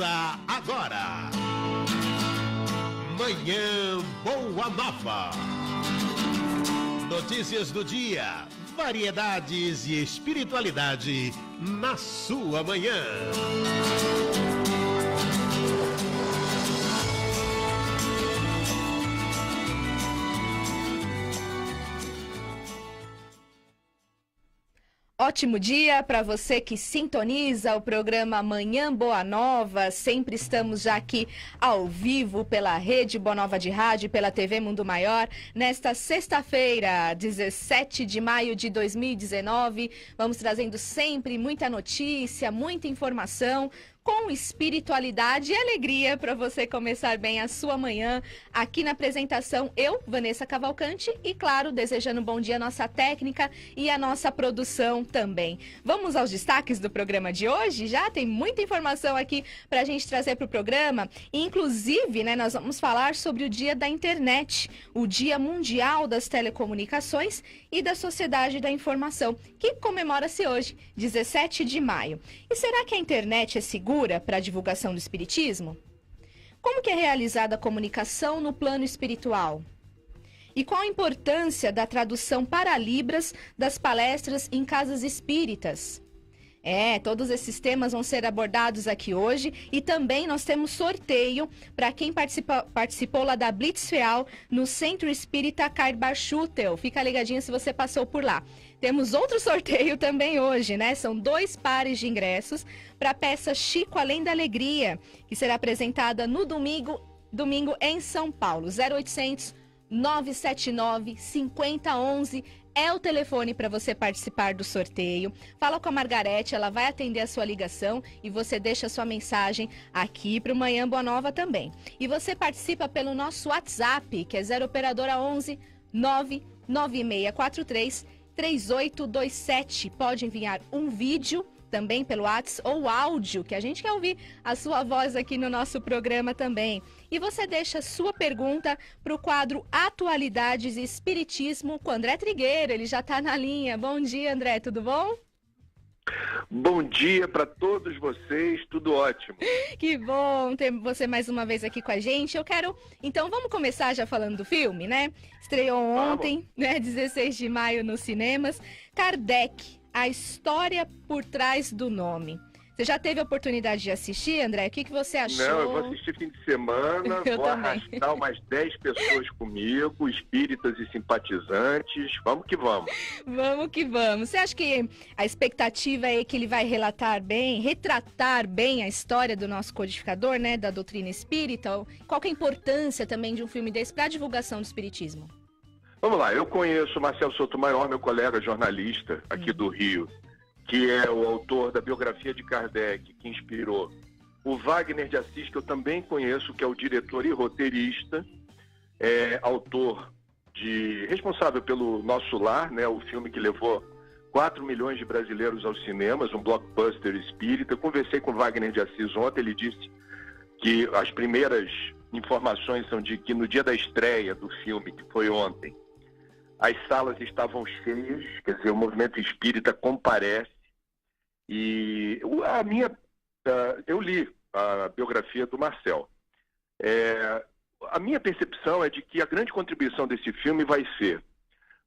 Começa agora. Manhã Boa Nova. Notícias do dia, variedades e espiritualidade na sua manhã. Ótimo dia para você que sintoniza o programa Manhã Boa Nova. Sempre estamos já aqui ao vivo pela Rede Boa Nova de Rádio e pela TV Mundo Maior. Nesta sexta-feira, 17 de maio de 2019, vamos trazendo sempre muita notícia, muita informação, com espiritualidade e alegria para você começar bem a sua manhã. Aqui na apresentação, eu, Vanessa Cavalcante, e claro, desejando um bom dia à nossa técnica e à nossa produção também. Vamos aos destaques do programa de hoje? Já tem muita informação aqui para a gente trazer para o programa. Inclusive, nós vamos falar sobre o Dia da Internet, o Dia Mundial das Telecomunicações e da Sociedade da Informação, que comemora-se hoje, 17 de maio. E será que a internet é segura para a divulgação do espiritismo? Como que é realizada a comunicação no plano espiritual? E qual a importância da tradução para Libras das palestras em casas espíritas? Todos esses temas vão ser abordados aqui hoje e também nós temos sorteio para quem participou lá da Blitz Feal no Centro Espírita Karl Schutel. Fica ligadinho se você passou por lá. Temos outro sorteio também hoje, São 2 pares de ingressos para a peça Chico Além da Alegria, que será apresentada no domingo em São Paulo. 0800 979 5011 é o telefone para você participar do sorteio. Fala com a Margarete, ela vai atender a sua ligação e você deixa a sua mensagem aqui para o Manhã Boa Nova também. E você participa pelo nosso WhatsApp, que é 0 operadora 11 99643 3827. Pode enviar um vídeo também pelo WhatsApp ou áudio, que a gente quer ouvir a sua voz aqui no nosso programa também. E você deixa sua pergunta para o quadro Atualidades e Espiritismo com André Trigueiro, ele já está na linha. Bom dia, André, tudo bom? Bom dia para todos vocês, tudo ótimo. Que bom ter você mais uma vez aqui com a gente. Então vamos começar já falando do filme, Estreou ontem, 16 de maio nos cinemas, Kardec, a história por trás do nome. Você já teve a oportunidade de assistir, André? O que você achou? Não, eu vou assistir fim de semana, vou arrastar umas 10 pessoas comigo, espíritas e simpatizantes. Vamos que vamos. Vamos que vamos. Você acha que a expectativa é que ele vai retratar bem a história do nosso codificador, da doutrina espírita? Qual que é a importância também de um filme desse para a divulgação do espiritismo? Vamos lá, eu conheço o Marcelo Sotomayor, meu colega jornalista aqui do Rio, que é o autor da biografia de Kardec, que inspirou o Wagner de Assis, que eu também conheço, que é o diretor e roteirista, responsável pelo Nosso Lar, o filme que levou 4 milhões de brasileiros aos cinemas, um blockbuster espírita. Eu conversei com o Wagner de Assis ontem, ele disse que as primeiras informações são de que no dia da estreia do filme, que foi ontem, as salas estavam cheias, quer dizer, o movimento espírita comparece. E eu li a biografia do Marcel. A minha percepção é de que a grande contribuição desse filme vai ser,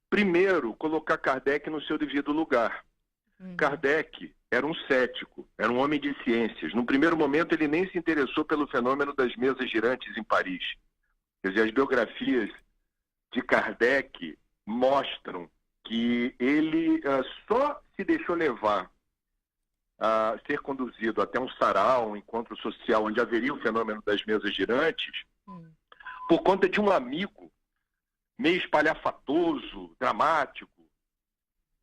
primeiro, colocar Kardec no seu devido lugar. Kardec era um cético, era um homem de ciências. No primeiro momento, ele nem se interessou pelo fenômeno das mesas girantes em Paris. Quer dizer, as biografias de Kardec mostram que ele só se deixou levar a ser conduzido até um sarau, um encontro social onde haveria o fenômeno das mesas girantes, por conta de um amigo meio espalhafatoso, dramático,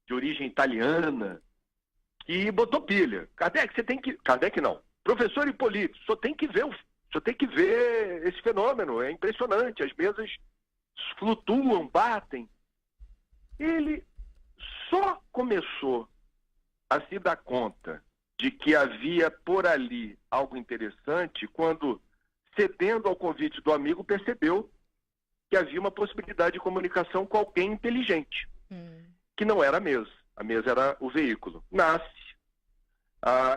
de origem italiana, que botou pilha. Kardec, você tem que... Kardec não. Professor Hipólito, só tem que ver esse fenômeno, é impressionante, as mesas flutuam, batem. Ele só começou a se dar conta de que havia por ali algo interessante quando, cedendo ao convite do amigo, percebeu que havia uma possibilidade de comunicação com alguém inteligente, que não era a mesa era o veículo. Nasce,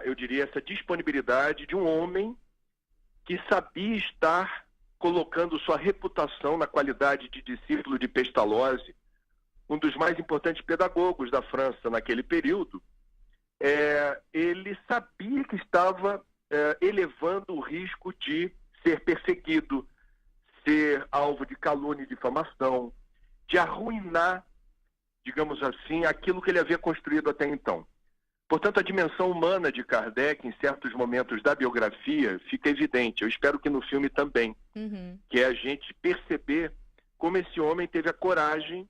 eu diria, essa disponibilidade de um homem que sabia estar colocando sua reputação na qualidade de discípulo de Pestalozzi, um dos mais importantes pedagogos da França naquele período. Ele sabia que estava elevando o risco de ser perseguido, ser alvo de calúnia e difamação, de arruinar, digamos assim, aquilo que ele havia construído até então. Portanto, a dimensão humana de Kardec, em certos momentos da biografia, fica evidente. Eu espero que no filme também, que é a gente perceber como esse homem teve a coragem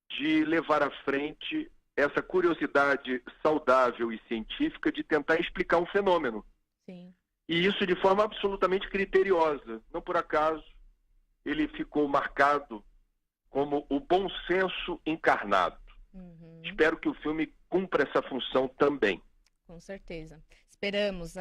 de levar à frente essa curiosidade saudável e científica de tentar explicar um fenômeno. Sim. E isso de forma absolutamente criteriosa. Não por acaso ele ficou marcado como o bom senso encarnado. Espero que o filme cumpra essa função também. Com certeza. Esperamos,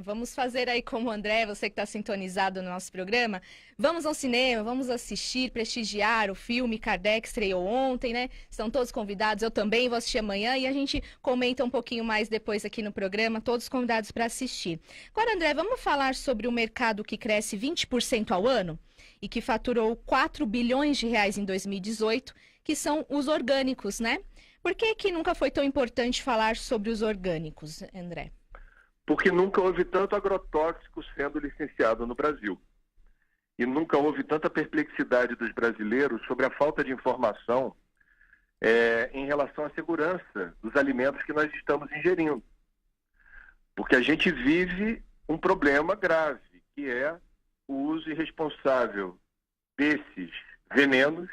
vamos fazer aí como o André, você que está sintonizado no nosso programa, vamos ao cinema, vamos assistir, prestigiar o filme. Kardec estreou ontem, né? Estão todos convidados, eu também vou assistir amanhã e a gente comenta um pouquinho mais depois aqui no programa, todos convidados para assistir. Agora, André, vamos falar sobre o mercado que cresce 20% ao ano e que faturou 4 bilhões de reais em 2018, que são os orgânicos, né? Por que nunca foi tão importante falar sobre os orgânicos, André? Porque nunca houve tanto agrotóxico sendo licenciado no Brasil. E nunca houve tanta perplexidade dos brasileiros sobre a falta de informação em relação à segurança dos alimentos que nós estamos ingerindo. Porque a gente vive um problema grave, que é o uso irresponsável desses venenos,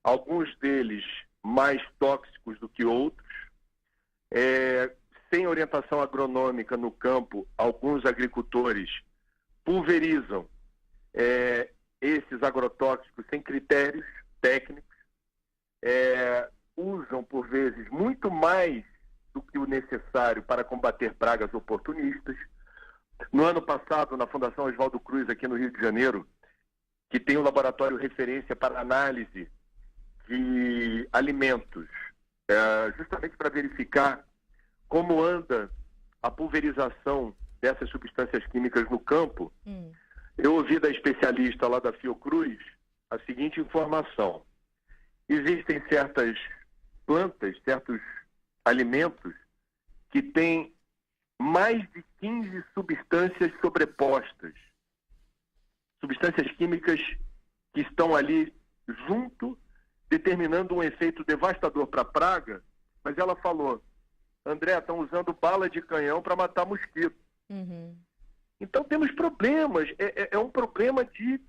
alguns deles mais tóxicos do que outros, sem orientação agronômica no campo. Alguns agricultores pulverizam esses agrotóxicos sem critérios técnicos, usam por vezes muito mais do que o necessário para combater pragas oportunistas. No ano passado, na Fundação Oswaldo Cruz, aqui no Rio de Janeiro, que tem um laboratório referência para análise de alimentos, justamente para verificar como anda a pulverização dessas substâncias químicas no campo, eu ouvi da especialista lá da Fiocruz a seguinte informação: existem certas plantas, certos alimentos que têm mais de 15 substâncias sobrepostas, substâncias químicas que estão ali junto, determinando um efeito devastador para a praga. Mas ela falou: André, estão usando bala de canhão para matar mosquito. Então temos problemas, é um problema de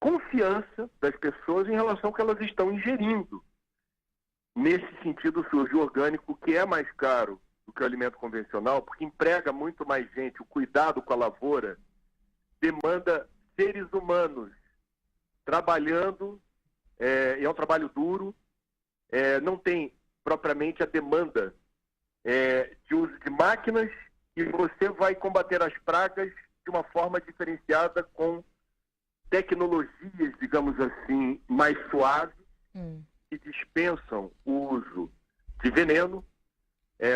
confiança das pessoas em relação ao que elas estão ingerindo. Nesse sentido surge o orgânico, que é mais caro do que o alimento convencional, porque emprega muito mais gente. O cuidado com a lavoura demanda seres humanos trabalhando, e é um trabalho duro, não tem propriamente a demanda de uso de máquinas, e você vai combater as pragas de uma forma diferenciada com tecnologias, digamos assim, mais suaves, que dispensam o uso de veneno.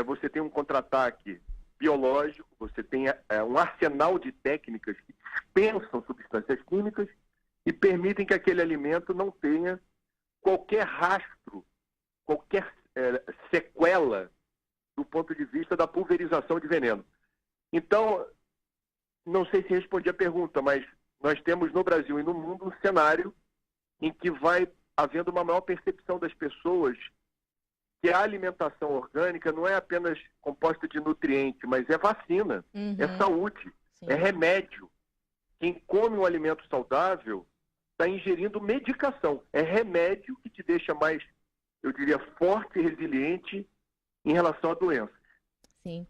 Você tem um contra-ataque biológico, você tem um arsenal de técnicas que dispensam substâncias químicas e permitem que aquele alimento não tenha qualquer rastro, qualquer sequela do ponto de vista da pulverização de veneno. Então, não sei se respondi a pergunta, mas nós temos no Brasil e no mundo um cenário em que vai havendo uma maior percepção das pessoas que a alimentação orgânica não é apenas composta de nutriente, mas é vacina, é saúde, é remédio. Quem come um alimento saudável está ingerindo medicação. É remédio que te deixa mais, eu diria, forte e resiliente em relação à doença. Sim.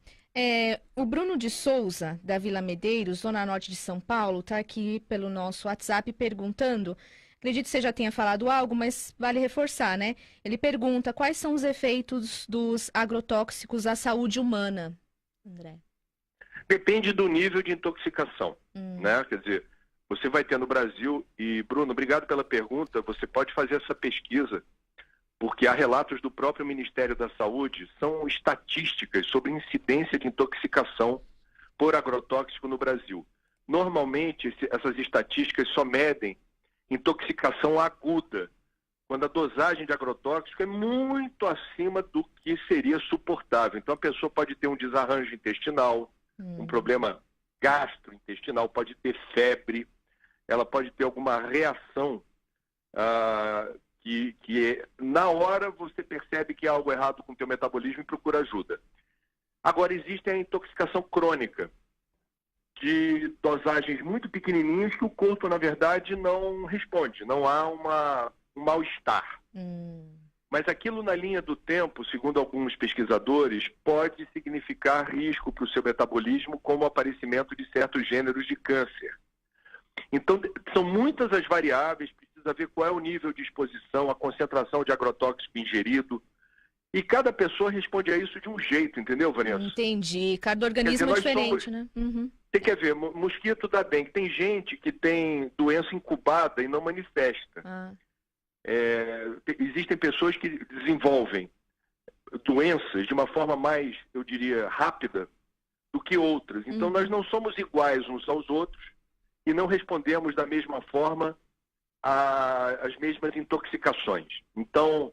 O Bruno de Souza, da Vila Medeiros, Zona Norte de São Paulo, está aqui pelo nosso WhatsApp perguntando, acredito que você já tenha falado algo, mas vale reforçar, né? Ele pergunta quais são os efeitos dos agrotóxicos à saúde humana, André? Depende do nível de intoxicação, né? Quer dizer, você vai ter no Brasil, e Bruno, obrigado pela pergunta, você pode fazer essa pesquisa, porque há relatos do próprio Ministério da Saúde, são estatísticas sobre incidência de intoxicação por agrotóxico no Brasil. normalmente essas estatísticas só medem intoxicação aguda, quando a dosagem de agrotóxico é muito acima do que seria suportável. Então a pessoa pode ter um desarranjo intestinal, um problema gastrointestinal, pode ter febre, ela pode ter alguma reação que na hora você percebe que há algo errado com o teu metabolismo e procura ajuda. Agora, existe a intoxicação crônica, de dosagens muito pequenininhas que o corpo, na verdade, não responde, não há um mal-estar. Mas aquilo na linha do tempo, segundo alguns pesquisadores, pode significar risco para o seu metabolismo, como o aparecimento de certos gêneros de câncer. Então, são muitas as variáveis, precisa ver qual é o nível de exposição, a concentração de agrotóxico ingerido, e cada pessoa responde a isso de um jeito, entendeu, Vanessa? Entendi. Cada organismo é diferente, né? Você quer ver, mosquito da dengue. Tem gente que tem doença incubada e não manifesta. Existem pessoas que desenvolvem doenças de uma forma mais, eu diria, rápida do que outras. Então, nós não somos iguais uns aos outros e não respondemos da mesma forma às mesmas intoxicações. Então,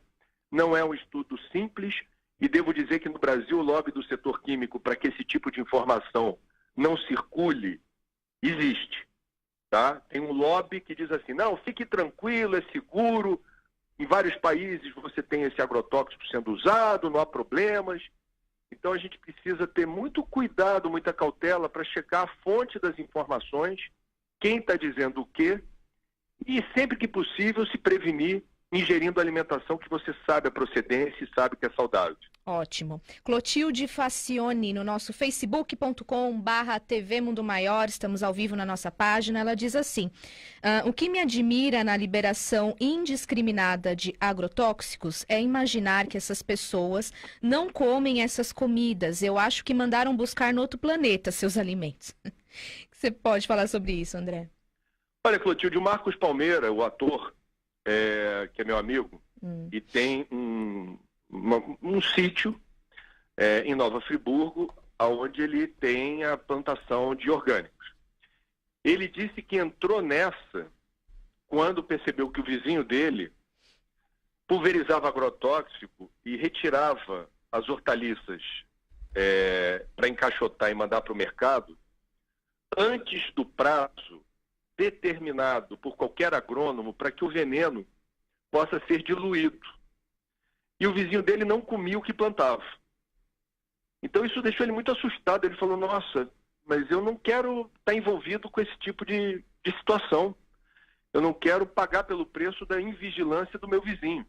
não é um estudo simples e devo dizer que no Brasil o lobby do setor químico para que esse tipo de informação não circule existe. Tá? Tem um lobby que diz assim, não, fique tranquilo, é seguro, em vários países você tem esse agrotóxico sendo usado, não há problemas. Então a gente precisa ter muito cuidado, muita cautela para checar a fonte das informações, quem está dizendo o quê, e sempre que possível se prevenir ingerindo alimentação que você sabe a procedência e sabe que é saudável. Ótimo. Clotilde Facione, no nosso facebook.com/TV Mundo Maior, estamos ao vivo na nossa página, ela diz assim, o que me admira na liberação indiscriminada de agrotóxicos é imaginar que essas pessoas não comem essas comidas. Eu acho que mandaram buscar no outro planeta seus alimentos. Você pode falar sobre isso, André? Olha, Clotilde, o Marcos Palmeira, o ator, que é meu amigo, e tem um sítio em Nova Friburgo, onde ele tem a plantação de orgânicos. Ele disse que entrou nessa quando percebeu que o vizinho dele pulverizava agrotóxico e retirava as hortaliças para encaixotar e mandar para o mercado antes do prazo determinado por qualquer agrônomo para que o veneno possa ser diluído. E o vizinho dele não comia o que plantava. Então isso deixou ele muito assustado. Ele falou, nossa, mas eu não quero estar envolvido com esse tipo de situação. Eu não quero pagar pelo preço da invigilância do meu vizinho.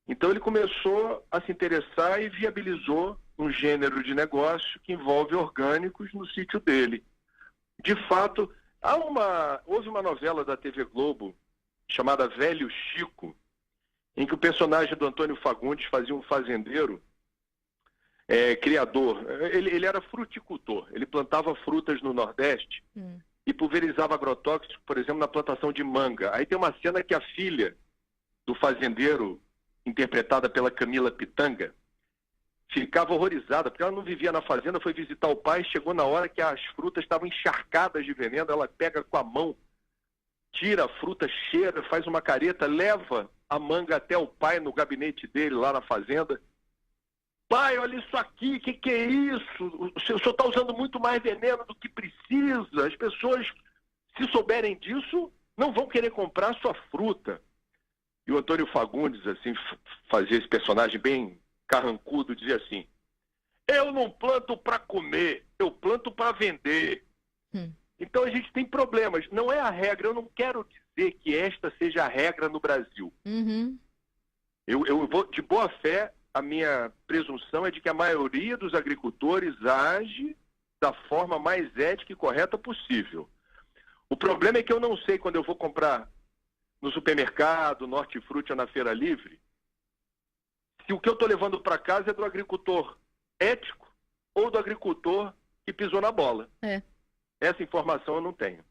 Então ele começou a se interessar e viabilizou um gênero de negócio que envolve orgânicos no sítio dele. De fato, houve uma novela da TV Globo chamada Velho Chico, em que o personagem do Antônio Fagundes fazia um fazendeiro, criador. Ele era fruticultor, ele plantava frutas no Nordeste e pulverizava agrotóxicos, por exemplo, na plantação de manga. Aí tem uma cena que a filha do fazendeiro, interpretada pela Camila Pitanga, ficava horrorizada, porque ela não vivia na fazenda, foi visitar o pai, chegou na hora que as frutas estavam encharcadas de veneno, ela pega com a mão, tira a fruta, cheira, faz uma careta, leva a manga até o pai no gabinete dele, lá na fazenda. Pai, olha isso aqui, que é isso? O senhor está usando muito mais veneno do que precisa. As pessoas, se souberem disso, não vão querer comprar a sua fruta. E o Antônio Fagundes, assim, fazia esse personagem bem carrancudo, dizia assim, eu não planto para comer, eu planto para vender. Então a gente tem problemas. Não é a regra, eu não quero dizer que esta seja a regra no Brasil. Eu vou, de boa fé, a minha presunção é de que a maioria dos agricultores age da forma mais ética e correta possível. O problema é que eu não sei, quando eu vou comprar no supermercado, no Hortifruti ou na Feira Livre, se o que eu estou levando para casa é do agricultor ético ou do agricultor que pisou na bola. Essa informação eu não tenho.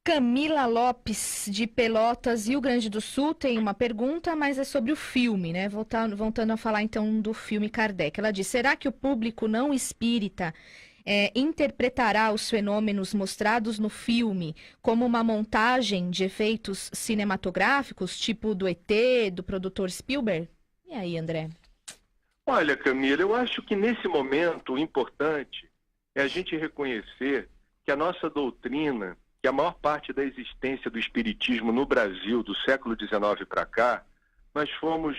Camila Lopes, de Pelotas, Rio Grande do Sul, tem uma pergunta, mas é sobre o filme, né? Voltando a falar então do filme Kardec. Ela diz, será que o público não espírita interpretará os fenômenos mostrados no filme como uma montagem de efeitos cinematográficos, tipo do ET, do produtor Spielberg? E aí, André? Olha, Camila, eu acho que nesse momento o importante é a gente reconhecer que a nossa doutrina, que a maior parte da existência do espiritismo no Brasil, do século XIX para cá, nós fomos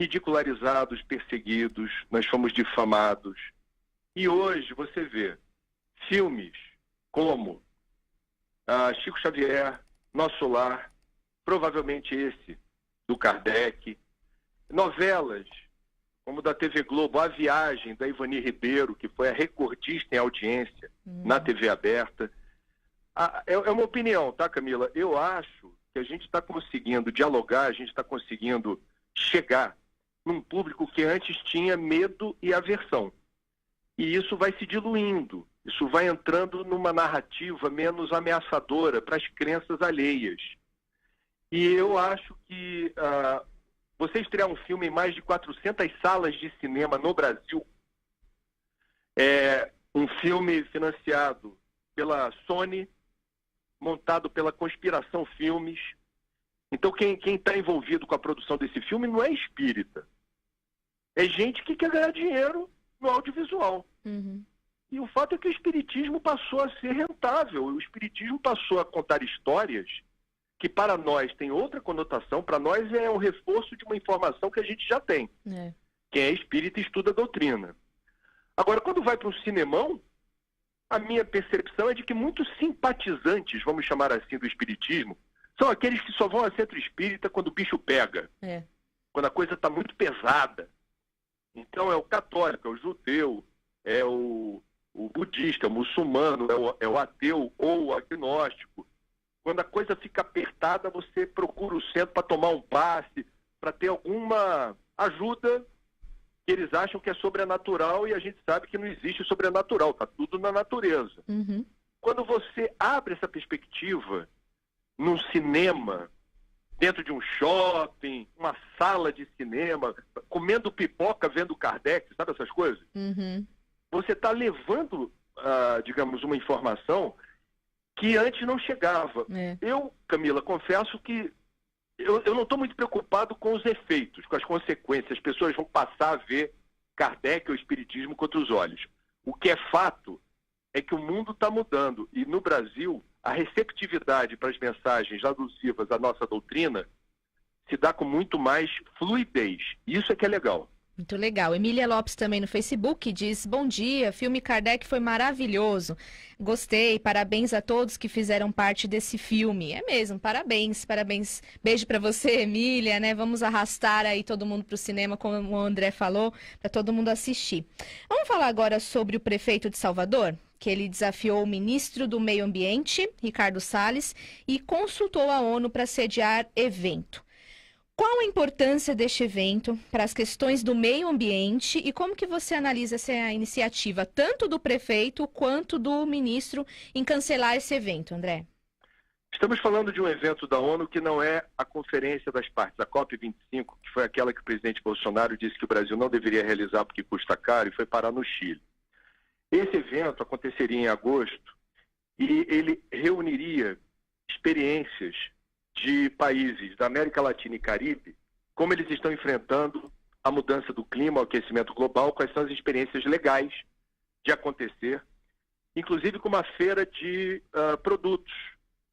ridicularizados, perseguidos, nós fomos difamados. E hoje você vê filmes como Chico Xavier, Nosso Lar, provavelmente esse, do Kardec, novelas como da TV Globo, A Viagem, da Ivani Ribeiro, que foi a recordista em audiência na TV aberta. É uma opinião, tá, Camila? Eu acho que a gente está conseguindo dialogar, a gente está conseguindo chegar num público que antes tinha medo e aversão. E isso vai se diluindo, isso vai entrando numa narrativa menos ameaçadora para as crenças alheias. E eu acho que você estrear um filme em mais de 400 salas de cinema no Brasil, um filme financiado pela Sony, montado pela Conspiração Filmes. Então quem está envolvido com a produção desse filme não é espírita. É gente que quer ganhar dinheiro no audiovisual. Uhum. E o fato é que o espiritismo passou a ser rentável. O espiritismo passou a contar histórias que para nós tem outra conotação, para nós é um reforço de uma informação que a gente já tem. Quem é espírita estuda a doutrina. Agora, quando vai para um cinemão, a minha percepção é de que muitos simpatizantes, vamos chamar assim, do espiritismo, são aqueles que só vão a centro espírita quando o bicho pega, quando a coisa está muito pesada. Então é o católico, é o judeu, é o budista, é o muçulmano, é o ateu ou o agnóstico. Quando a coisa fica apertada, você procura o centro para tomar um passe, para ter alguma ajuda que eles acham que é sobrenatural, e a gente sabe que não existe sobrenatural, está tudo na natureza. Uhum. Quando você abre essa perspectiva num cinema, dentro de um shopping, uma sala de cinema, comendo pipoca, vendo Kardec, sabe essas coisas? Uhum. Você está levando, digamos, uma informação que antes não chegava. Eu, Camila, confesso que eu não estou muito preocupado com os efeitos, com as consequências. As pessoas vão passar a ver Kardec ou Espiritismo com outros olhos. O que é fato é que o mundo está mudando. E no Brasil, a receptividade para as mensagens alusivas à nossa doutrina se dá com muito mais fluidez. Isso é que é legal. Muito legal. Emília Lopes também no Facebook diz: bom dia, filme Kardec foi maravilhoso. Gostei, parabéns a todos que fizeram parte desse filme. É mesmo, parabéns, parabéns. Beijo para você, Emília, né? Vamos arrastar aí todo mundo para o cinema, como o André falou, para todo mundo assistir. Vamos falar agora sobre o prefeito de Salvador, que ele desafiou o ministro do Meio Ambiente, Ricardo Salles, e consultou a ONU para sediar evento. Qual a importância deste evento para as questões do meio ambiente e como que você analisa essa iniciativa, tanto do prefeito quanto do ministro, em cancelar esse evento, André? Estamos falando de um evento da ONU que não é a Conferência das Partes, a COP25, que foi aquela que o presidente Bolsonaro disse que o Brasil não deveria realizar porque custa caro e foi parar no Chile. Esse evento aconteceria em agosto e ele reuniria experiências de países da América Latina e Caribe, como eles estão enfrentando a mudança do clima, o aquecimento global, quais são as experiências legais de acontecer, inclusive com uma feira de produtos,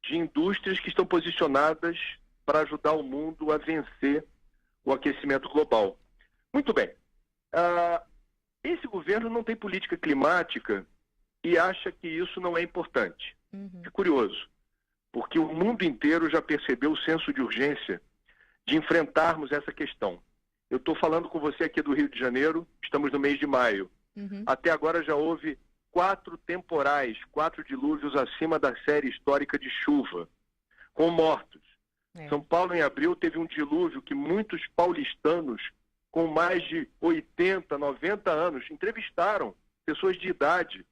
de indústrias que estão posicionadas para ajudar o mundo a vencer o aquecimento global. Muito bem. Esse governo não tem política climática e acha que isso não é importante. É curioso, porque o mundo inteiro já percebeu o senso de urgência de enfrentarmos essa questão. Eu estou falando com você aqui do Rio de Janeiro, estamos no mês de maio. Até agora já houve 4 temporais, 4 dilúvios acima da série histórica de chuva, com mortos. São Paulo, em abril, teve um dilúvio que muitos paulistanos com mais de 80, 90 anos entrevistaram pessoas de idade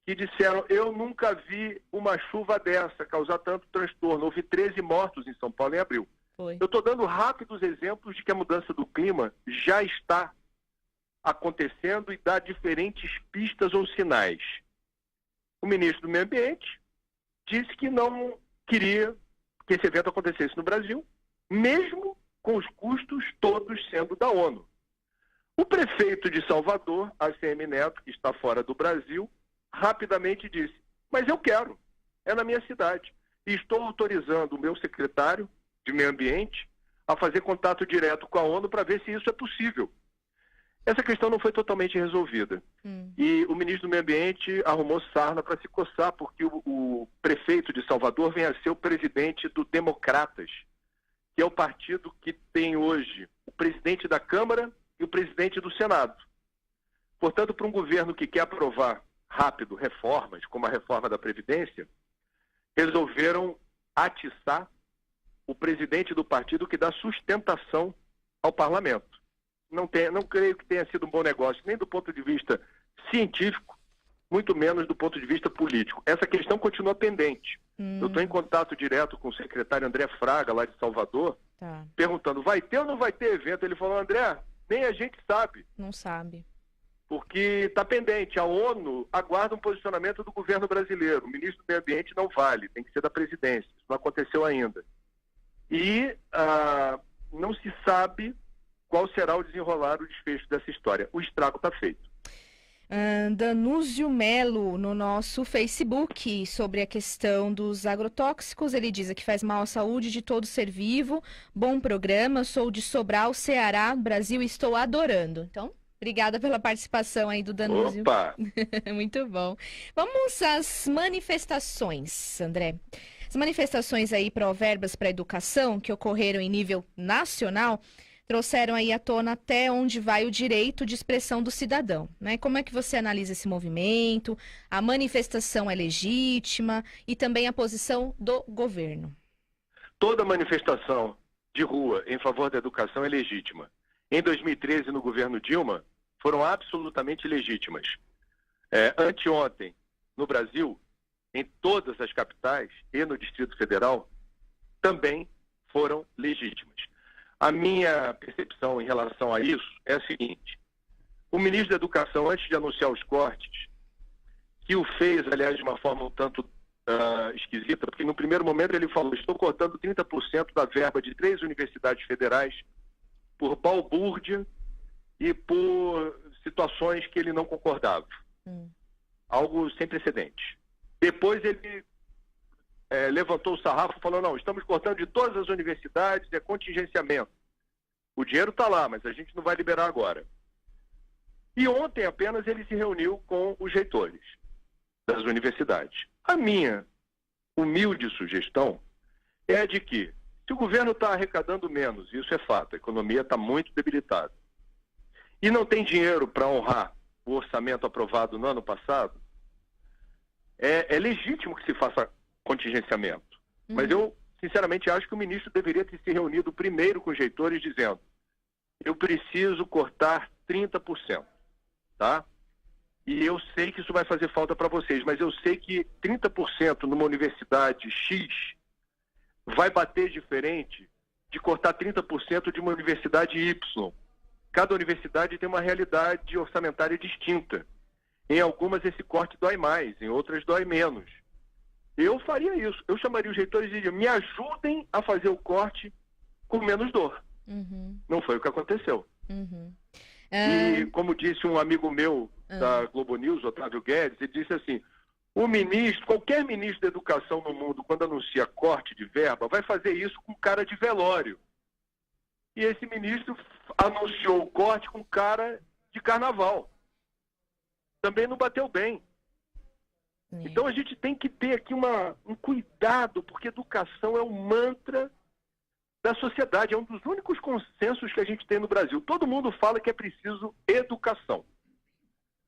que disseram: eu nunca vi uma chuva dessa causar tanto transtorno. Houve 13 mortos em São Paulo em abril. Eu estou dando rápidos exemplos de que a mudança do clima já está acontecendo e dá diferentes pistas ou sinais. o ministro do Meio Ambiente disse que não queria que esse evento acontecesse no Brasil, mesmo com os custos todos sendo da ONU. O prefeito de Salvador, ACM Neto, que está fora do Brasil, rapidamente disse: mas eu quero, é na minha cidade. E estou autorizando o meu secretário de Meio Ambiente a fazer contato direto com a ONU para ver se isso é possível. Essa questão não foi totalmente resolvida. E o ministro do Meio Ambiente arrumou sarna para se coçar, porque o prefeito de Salvador vem a ser o presidente do Democratas, que é o partido que tem hoje o presidente da Câmara e o presidente do Senado. Portanto, para um governo que quer aprovar rápido reformas, como a reforma da Previdência, resolveram atiçar o presidente do partido que dá sustentação ao parlamento. Não creio que tenha sido um bom negócio, nem do ponto de vista científico, muito menos do ponto de vista político. Essa questão continua pendente. Eu estou em contato direto com o secretário André Fraga, lá de Salvador, perguntando: vai ter ou não vai ter evento? Ele falou: André, nem a gente sabe. Não sabe. Porque está pendente. A ONU aguarda um posicionamento do governo brasileiro. O ministro do Meio Ambiente não vale, tem que ser da presidência. Isso não aconteceu ainda. E não se sabe qual será o desenrolar, o desfecho dessa história. O estrago está feito. Danúzio Melo, no nosso Facebook, sobre a questão dos agrotóxicos, ele diz que faz mal à saúde de todo ser vivo. Bom programa, sou de Sobral, Ceará, Brasil, estou adorando. Então, obrigada pela participação aí do Danúzio. Opa! Muito bom. Vamos às manifestações, André. As manifestações aí pró-verbas para a educação, que ocorreram em nível nacional, trouxeram aí à tona até onde vai o direito de expressão do cidadão, né? Como é que você analisa esse movimento? A manifestação é legítima e também a posição do governo? Toda manifestação de rua em favor da educação é legítima. Em 2013, no governo Dilma, foram absolutamente legítimas. Anteontem, no Brasil, em todas as capitais e no Distrito Federal, também foram legítimas. A minha percepção em relação a isso é a seguinte: o ministro da Educação, antes de anunciar os cortes, que o fez, aliás, de uma forma um tanto esquisita, porque no primeiro momento ele falou: estou cortando 30% da verba de 3 universidades federais por balbúrdia e por situações que ele não concordava. Algo sem precedente. Depois ele levantou o sarrafo e falou: não, estamos cortando de todas as universidades, é contingenciamento. O dinheiro está lá, mas a gente não vai liberar agora. E ontem apenas ele se reuniu com os reitores das universidades. A minha humilde sugestão é a de que, se o governo está arrecadando menos, isso é fato, a economia está muito debilitada, e não tem dinheiro para honrar o orçamento aprovado no ano passado, é legítimo que se faça contingenciamento. Mas eu, sinceramente, acho que o ministro deveria ter se reunido primeiro com os reitores dizendo: eu preciso cortar 30%, tá? E eu sei que isso vai fazer falta para vocês, mas eu sei que 30% numa universidade X vai bater diferente de cortar 30% de uma universidade Y. Cada universidade tem uma realidade orçamentária distinta. Em algumas esse corte dói mais, em outras dói menos. Eu faria isso. Eu chamaria os reitores e diria: me ajudem a fazer o corte com menos dor. Não foi o que aconteceu. E, como disse um amigo meu da Globo News, Otávio Guedes, ele disse assim: qualquer ministro da educação no mundo, quando anuncia corte de verba, vai fazer isso com cara de velório. E esse ministro anunciou o corte com cara de carnaval. Também não bateu bem. Então a gente tem que ter aqui um cuidado, porque educação é um mantra da sociedade, é um dos únicos consensos que a gente tem no Brasil. Todo mundo fala que é preciso educação.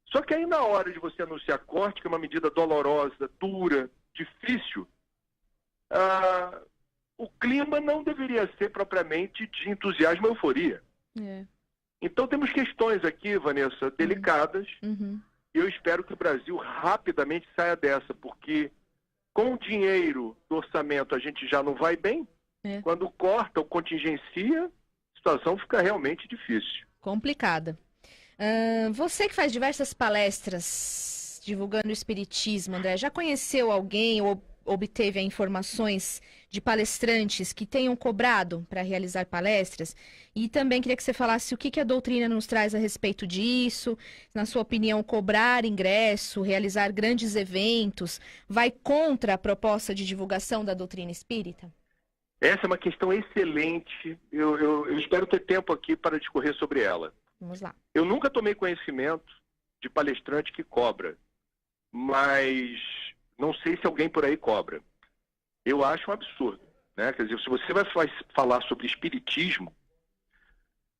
Só que aí na hora de você anunciar corte, que é uma medida dolorosa, dura, difícil, o clima não deveria ser propriamente de entusiasmo e euforia. Então temos questões aqui, Vanessa, delicadas, e eu espero que o Brasil rapidamente saia dessa, porque com o dinheiro do orçamento a gente já não vai bem. Quando corta ou contingencia, a situação fica realmente difícil. Complicada. Você que faz diversas palestras divulgando o espiritismo, André, já conheceu alguém ou obteve informações de palestrantes que tenham cobrado para realizar palestras? E também queria que você falasse o que a doutrina nos traz a respeito disso. Na sua opinião, cobrar ingresso, realizar grandes eventos, vai contra a proposta de divulgação da doutrina espírita? Essa é uma questão excelente. Eu espero ter tempo aqui para discorrer sobre ela. Vamos lá. Eu nunca tomei conhecimento de palestrante que cobra, mas não sei se alguém por aí cobra. Eu acho um absurdo, né? Quer dizer, se você vai falar sobre espiritismo,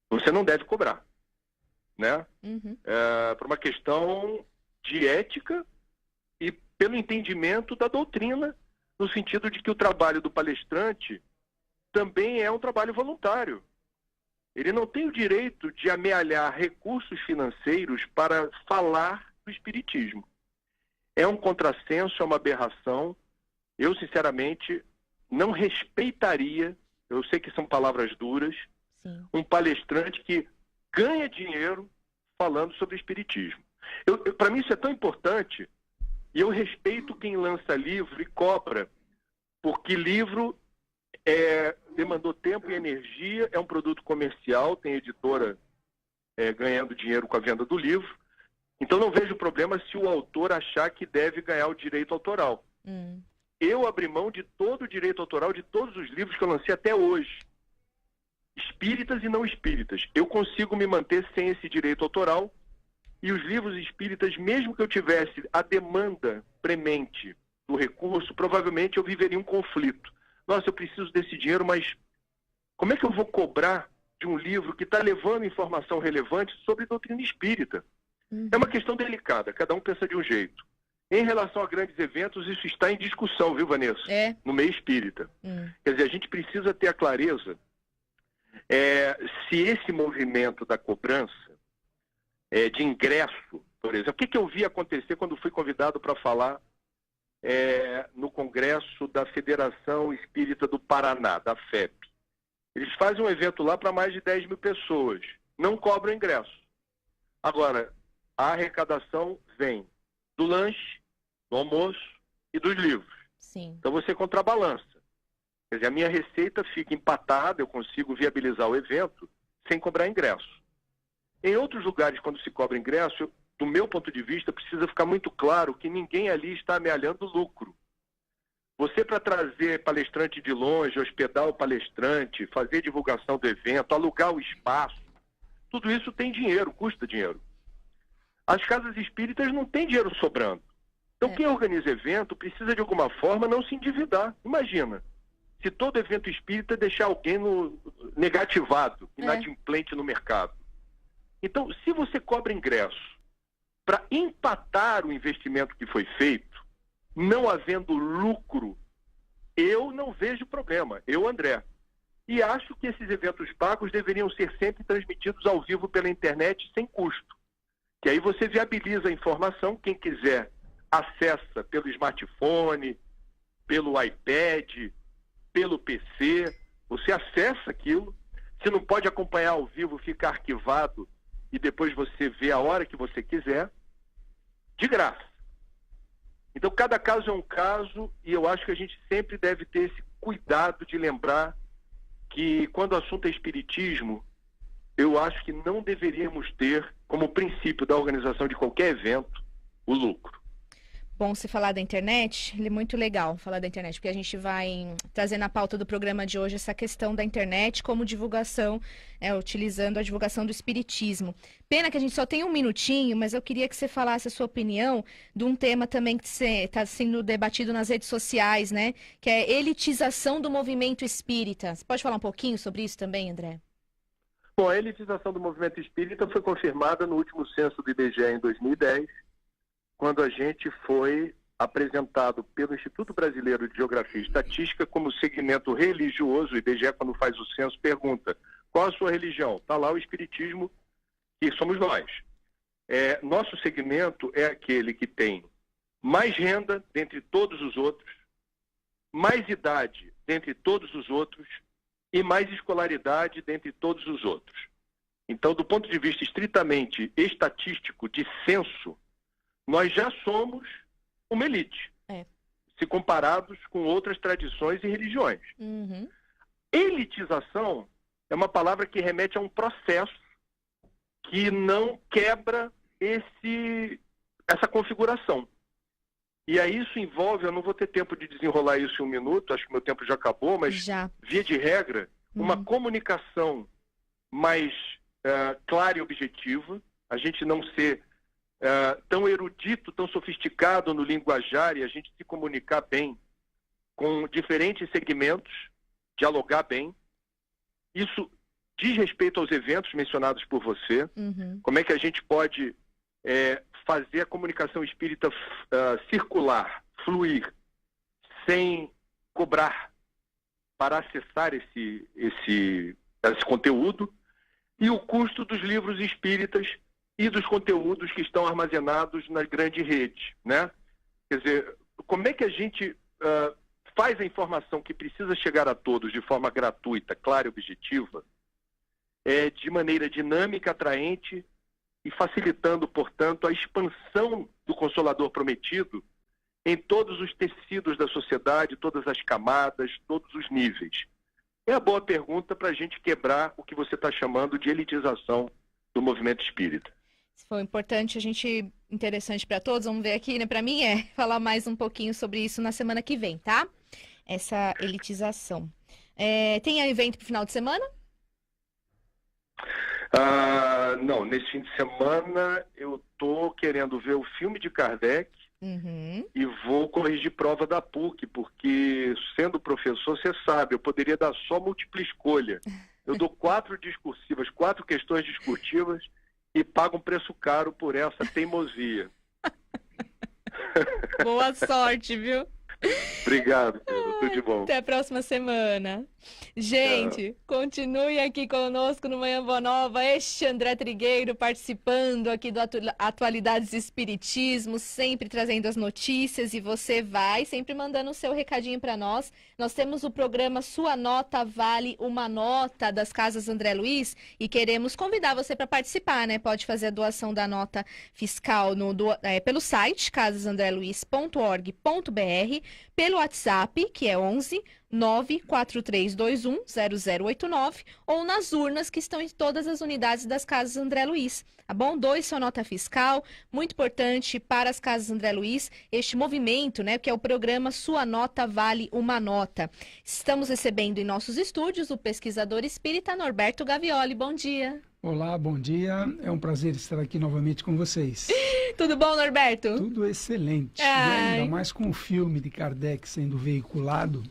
você não deve cobrar, né? Por uma questão de ética e pelo entendimento da doutrina, no sentido de que o trabalho do palestrante também é um trabalho voluntário. Ele não tem o direito de amealhar recursos financeiros para falar do espiritismo. É um contrassenso, é uma aberração. Eu, sinceramente, não respeitaria, eu sei que são palavras duras, Sim. um palestrante que ganha dinheiro falando sobre espiritismo. Para mim isso é tão importante, e eu respeito quem lança livro e cobra, porque livro demandou tempo e energia, é um produto comercial, tem editora ganhando dinheiro com a venda do livro. Então não vejo problema se o autor achar que deve ganhar o direito autoral. Eu abri mão de todo o direito autoral de todos os livros que eu lancei até hoje. Espíritas e não espíritas. Eu consigo me manter sem esse direito autoral, e os livros espíritas, mesmo que eu tivesse a demanda premente do recurso, provavelmente eu viveria um conflito. Nossa, eu preciso desse dinheiro, mas como é que eu vou cobrar de um livro que está levando informação relevante sobre doutrina espírita? É uma questão delicada, cada um pensa de um jeito. Em relação a grandes eventos, isso está em discussão, viu, Vanessa? No meio espírita. Quer dizer, a gente precisa ter a clareza se esse movimento da cobrança de ingresso, por exemplo, o que eu vi acontecer quando fui convidado para falar no Congresso da Federação Espírita do Paraná, da FEP. Eles fazem um evento lá para mais de 10 mil pessoas, não cobram ingresso. Agora, a arrecadação vem do lanche, do almoço e dos livros. Sim. Então você contrabalança. Quer dizer, a minha receita fica empatada, eu consigo viabilizar o evento sem cobrar ingresso. Em outros lugares, quando se cobra ingresso, do meu ponto de vista, precisa ficar muito claro que ninguém ali está amealhando lucro. Você, para trazer palestrante de longe, hospedar o palestrante, fazer divulgação do evento, alugar o espaço, tudo isso tem dinheiro, custa dinheiro. As casas espíritas não têm dinheiro sobrando. Então, quem organiza evento precisa, de alguma forma, não se endividar. Imagina, se todo evento espírita deixar alguém negativado, inadimplente no mercado. Então, se você cobra ingresso para empatar o investimento que foi feito, não havendo lucro, eu não vejo problema, eu, André. E acho que esses eventos pagos deveriam ser sempre transmitidos ao vivo pela internet sem custo. Que aí você viabiliza a informação, quem quiser acessa pelo smartphone, pelo iPad, pelo PC, você acessa aquilo. Se não pode acompanhar ao vivo, fica arquivado e depois você vê a hora que você quiser, de graça. Então, cada caso é um caso, e eu acho que a gente sempre deve ter esse cuidado de lembrar que, quando o assunto é espiritismo, eu acho que não deveríamos ter, como princípio da organização de qualquer evento, o lucro. Bom, se falar da internet, é muito legal falar da internet, porque a gente vai trazer na pauta do programa de hoje essa questão da internet como divulgação, utilizando a divulgação do espiritismo. Pena que a gente só tem um minutinho, mas eu queria que você falasse a sua opinião de um tema também que está sendo debatido nas redes sociais, né? Que é a elitização do movimento espírita. Você pode falar um pouquinho sobre isso também, André? Bom, a elitização do movimento espírita foi confirmada no último censo do IBGE em 2010, quando a gente foi apresentado pelo Instituto Brasileiro de Geografia e Estatística como segmento religioso. O IBGE, quando faz o censo, pergunta: qual a sua religião? Está lá o espiritismo, que somos nós. Nosso segmento é aquele que tem mais renda dentre todos os outros, mais idade dentre todos os outros e mais escolaridade dentre todos os outros. Então, do ponto de vista estritamente estatístico, de censo, nós já somos uma elite, se comparados com outras tradições e religiões. Uhum. Elitização é uma palavra que remete a um processo que não quebra essa configuração. E aí isso envolve, eu não vou ter tempo de desenrolar isso em um minuto, acho que meu tempo já acabou, mas via de regra, uma comunicação mais clara e objetiva, a gente não ser tão erudito, tão sofisticado no linguajar e a gente se comunicar bem com diferentes segmentos, dialogar bem. Isso diz respeito aos eventos mencionados por você, como é que a gente pode fazer a comunicação espírita circular, fluir, sem cobrar para acessar esse conteúdo, e o custo dos livros espíritas e dos conteúdos que estão armazenados na grande rede, né? Quer dizer, como é que a gente faz a informação que precisa chegar a todos de forma gratuita, clara e objetiva, de maneira dinâmica, atraente e facilitando, portanto, a expansão do Consolador Prometido em todos os tecidos da sociedade, todas as camadas, todos os níveis? É a boa pergunta para a gente quebrar o que você está chamando de elitização do movimento espírita. Se for importante, interessante para todos, vamos ver aqui, né? Para mim falar mais um pouquinho sobre isso na semana que vem, tá? Essa elitização. Tem evento pro final de semana? Não, nesse fim de semana eu tô querendo ver o filme de Kardec e vou corrigir prova da PUC, porque sendo professor, você sabe, eu poderia dar só múltipla escolha. Eu dou 4 discursivas, 4 questões discursivas e pago um preço caro por essa teimosia. Boa sorte, viu? Obrigado, Pedro. Tudo de bom. Até a próxima semana. Gente, continue aqui conosco no Manhã Boa Nova. Este André Trigueiro participando aqui do Atualidades Espiritismo, sempre trazendo as notícias, e você vai sempre mandando o seu recadinho para nós. Nós temos o programa Sua Nota Vale Uma Nota, das Casas André Luiz, e queremos convidar você para participar, né? Pode fazer a doação da nota fiscal pelo site casasandreluiz.org.br, pelo WhatsApp, que é 11 94321 0089, ou nas urnas que estão em todas as unidades das Casas André Luiz, tá bom? Doe sua nota fiscal, muito importante para as Casas André Luiz, este movimento, né, que é o programa Sua Nota Vale Uma Nota. Estamos recebendo em nossos estúdios o pesquisador espírita Norberto Gavioli. Bom dia. Olá, bom dia. É um prazer estar aqui novamente com vocês. Tudo bom, Norberto? Tudo excelente. Né? Ainda mais com o filme de Kardec sendo veiculado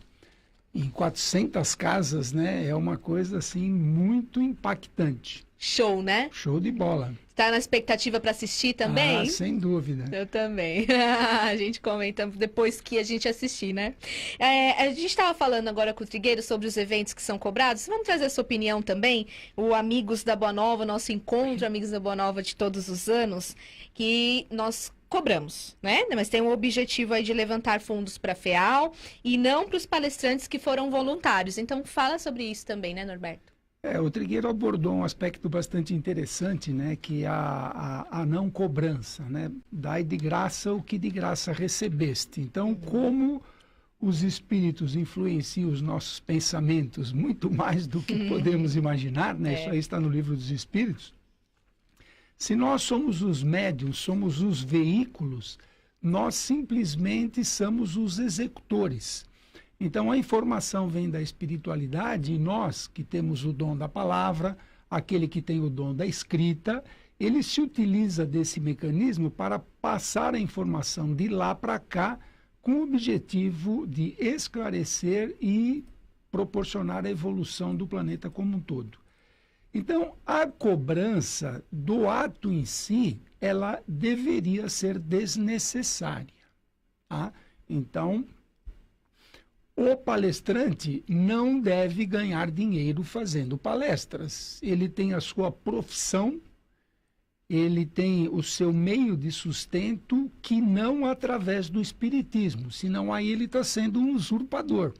em 400 casas, né? É uma coisa, assim, muito impactante. Show, né? Show de bola. Está na expectativa para assistir também? Ah, sem dúvida. Eu também. A gente comenta depois que a gente assistir, né? A gente estava falando agora com o Trigueiro sobre os eventos que são cobrados. Vamos trazer a sua opinião também? O Amigos da Boa Nova, nosso encontro Amigos da Boa Nova de todos os anos, que nós cobramos, né? Mas tem um objetivo aí de levantar fundos para a FEAL e não para os palestrantes que foram voluntários. Então, fala sobre isso também, né, Norberto? O Trigueiro abordou um aspecto bastante interessante, né, que é a não cobrança, né? Dai de graça o que de graça recebeste. Então, como os espíritos influenciam os nossos pensamentos muito mais do que podemos imaginar, né? Isso aí está no Livro dos Espíritos. Se nós somos os médiuns, somos os veículos, nós simplesmente somos os executores. Então, a informação vem da espiritualidade e nós, que temos o dom da palavra, aquele que tem o dom da escrita, ele se utiliza desse mecanismo para passar a informação de lá para cá com o objetivo de esclarecer e proporcionar a evolução do planeta como um todo. Então, a cobrança do ato em si, ela deveria ser desnecessária. Tá? Então, o palestrante não deve ganhar dinheiro fazendo palestras. Ele tem a sua profissão, ele tem o seu meio de sustento, que não através do espiritismo, senão aí ele está sendo um usurpador.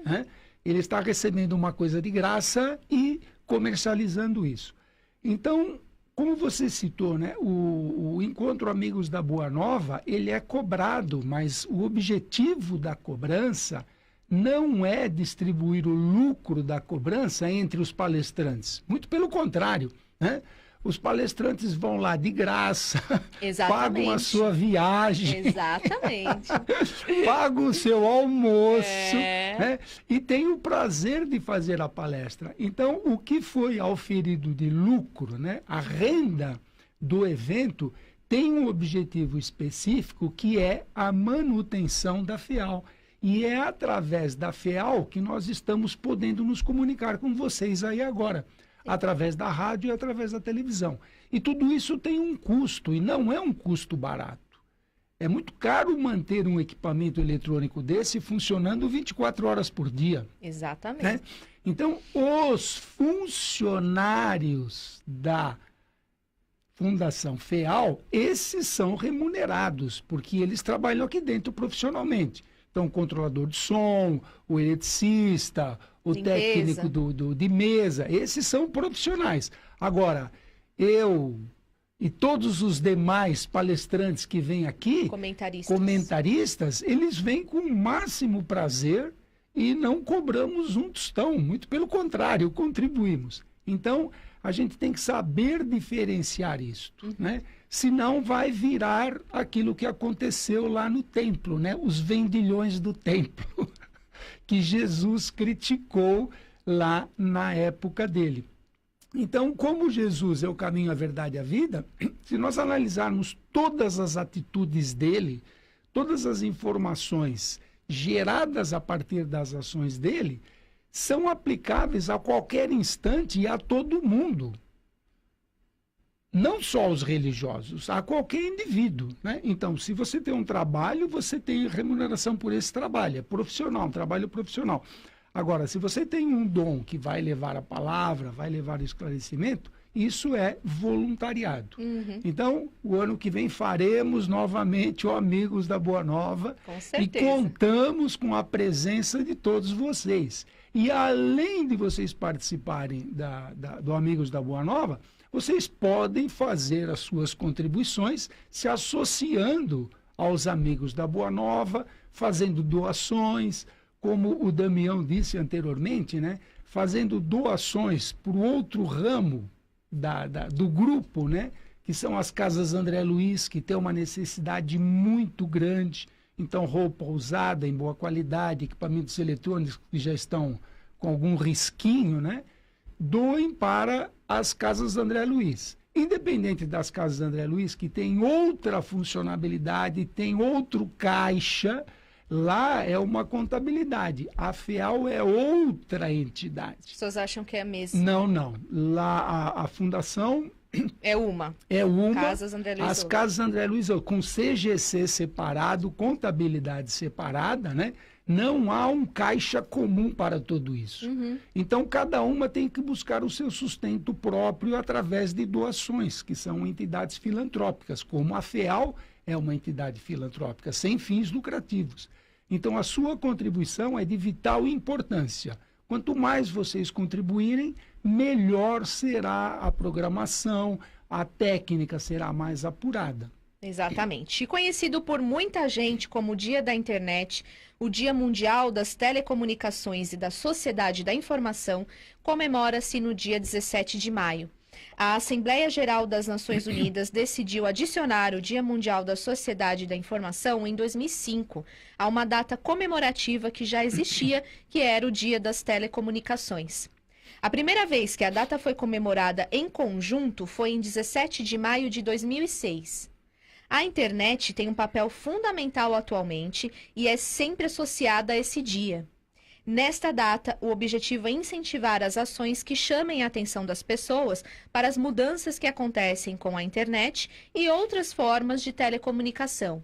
Né? Ele está recebendo uma coisa de graça e comercializando isso. Então, como você citou, né, o Encontro Amigos da Boa Nova, ele é cobrado, mas o objetivo da cobrança não é distribuir o lucro da cobrança entre os palestrantes. Muito pelo contrário, né? Os palestrantes vão lá de graça, pagam a sua viagem, pagam o seu almoço, né? E têm o prazer de fazer a palestra. Então, o que foi auferido de lucro, né? A renda do evento tem um objetivo específico que é a manutenção da FEAL. E é através da FEAL que nós estamos podendo nos comunicar com vocês aí agora. Através da rádio e através da televisão. E tudo isso tem um custo, e não é um custo barato. É muito caro manter um equipamento eletrônico desse funcionando 24 horas por dia. Exatamente. Né? Então, os funcionários da Fundação FEAL, esses são remunerados, porque eles trabalham aqui dentro profissionalmente. Então, o controlador de som, o eletricista, o técnico de mesa, esses são profissionais. Agora, eu e todos os demais palestrantes que vêm aqui, comentaristas, eles vêm com o máximo prazer e não cobramos um tostão, muito pelo contrário, contribuímos. Então, a gente tem que saber diferenciar isto, né? Senão vai virar aquilo que aconteceu lá no templo, né? Os vendilhões do templo, que Jesus criticou lá na época dele. Então, como Jesus é o caminho, a verdade e a vida, se nós analisarmos todas as atitudes dele, todas as informações geradas a partir das ações dele, são aplicáveis a qualquer instante e a todo mundo. Não só os religiosos, a qualquer indivíduo, né? Então, se você tem um trabalho, você tem remuneração por esse trabalho, é profissional, um trabalho profissional. Agora, se você tem um dom que vai levar a palavra, vai levar o esclarecimento, isso é voluntariado. Então, o ano que vem faremos novamente o Amigos da Boa Nova. Com certeza. E contamos com a presença de todos vocês. E além de vocês participarem do Amigos da Boa Nova, vocês podem fazer as suas contribuições se associando aos Amigos da Boa Nova, fazendo doações, como o Damião disse anteriormente, né? Fazendo doações para o outro ramo do grupo, né? Que são as Casas André Luiz, que tem uma necessidade muito grande. Então, roupa usada, em boa qualidade, equipamentos eletrônicos que já estão com algum risquinho, né? Doem para as Casas André Luiz. Independente das Casas André Luiz, que tem outra funcionalidade, tem outro caixa, lá é uma contabilidade. A FEAL é outra entidade. As pessoas acham que é a mesma. Não. Lá a fundação... É uma. Casas André Luiz. As Casas André Luiz, com CGC separado, contabilidade separada, né? Não há um caixa comum para tudo isso. Então, cada uma tem que buscar o seu sustento próprio através de doações, que são entidades filantrópicas, como a FEAL é uma entidade filantrópica, sem fins lucrativos. Então, a sua contribuição é de vital importância. Quanto mais vocês contribuírem, melhor será a programação, a técnica será mais apurada. Exatamente. E conhecido por muita gente como o Dia da Internet, o Dia Mundial das Telecomunicações e da Sociedade da Informação, comemora-se no dia 17 de maio. A Assembleia Geral das Nações Unidas decidiu adicionar o Dia Mundial da Sociedade da Informação em 2005, a uma data comemorativa que já existia, que era o Dia das Telecomunicações. A primeira vez que a data foi comemorada em conjunto foi em 17 de maio de 2006. A internet tem um papel fundamental atualmente e é sempre associada a esse dia. Nesta data, o objetivo é incentivar as ações que chamem a atenção das pessoas para as mudanças que acontecem com a internet e outras formas de telecomunicação.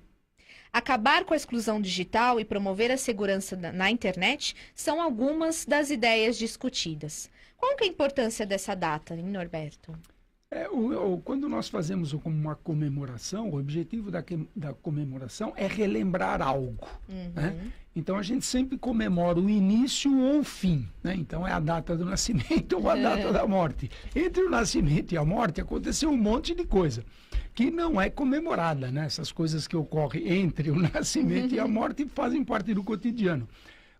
Acabar com a exclusão digital e promover a segurança na internet são algumas das ideias discutidas. Qual que é a importância dessa data, hein, Norberto? Quando nós fazemos uma comemoração, o objetivo da comemoração é relembrar algo. Né? Então, a gente sempre comemora o início ou o fim. Né? Então, é a data do nascimento ou a data da morte. Entre o nascimento e a morte, aconteceu um monte de coisa que não é comemorada. Né? Essas coisas que ocorrem entre o nascimento e a morte fazem parte do cotidiano.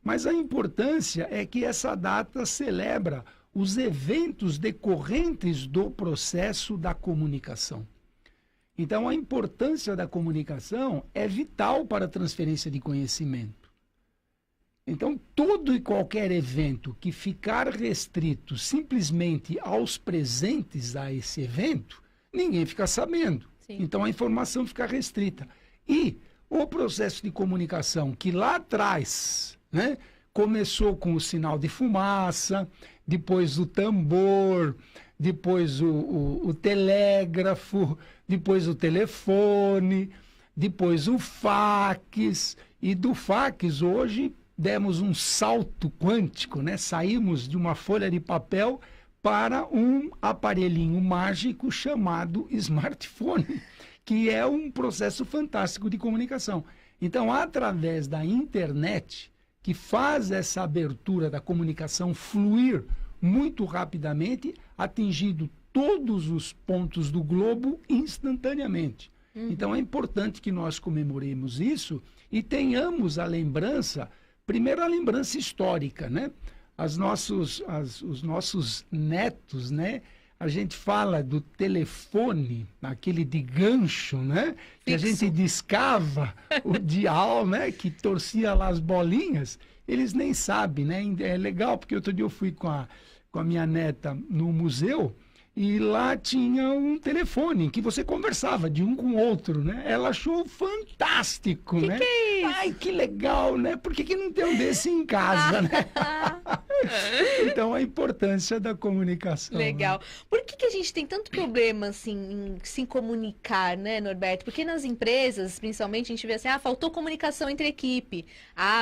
Mas a importância é que essa data celebra os eventos decorrentes do processo da comunicação. Então, a importância da comunicação é vital para a transferência de conhecimento. Então, todo e qualquer evento que ficar restrito simplesmente aos presentes a esse evento, ninguém fica sabendo. Sim. Então, a informação fica restrita. E o processo de comunicação que lá atrás, né, começou com o sinal de fumaça, depois o tambor, depois o telégrafo, depois o telefone, depois o fax. E do fax, hoje, demos um salto quântico, né? Saímos de uma folha de papel para um aparelhinho mágico chamado smartphone, que é um processo fantástico de comunicação. Então, através da internet, que faz essa abertura da comunicação fluir muito rapidamente, atingindo todos os pontos do globo instantaneamente. Então, é importante que nós comemoremos isso e tenhamos a lembrança, primeiro a lembrança histórica, né? Os nossos netos, né? A gente fala do telefone, aquele de gancho, né? Que a gente discava o dial, né? Que torcia lá as bolinhas. Eles nem sabem, né? É legal, porque outro dia eu fui com a minha neta no museu e lá tinha um telefone que você conversava de um com o outro, né? Ela achou fantástico, né? Que é isso? Ai, que legal, né? Por que não tem um desse em casa, né? Então, a importância da comunicação. Legal. Né? Por que a gente tem tanto problema, assim, em se comunicar, né, Norberto? Porque nas empresas, principalmente, a gente vê assim, faltou comunicação entre equipe.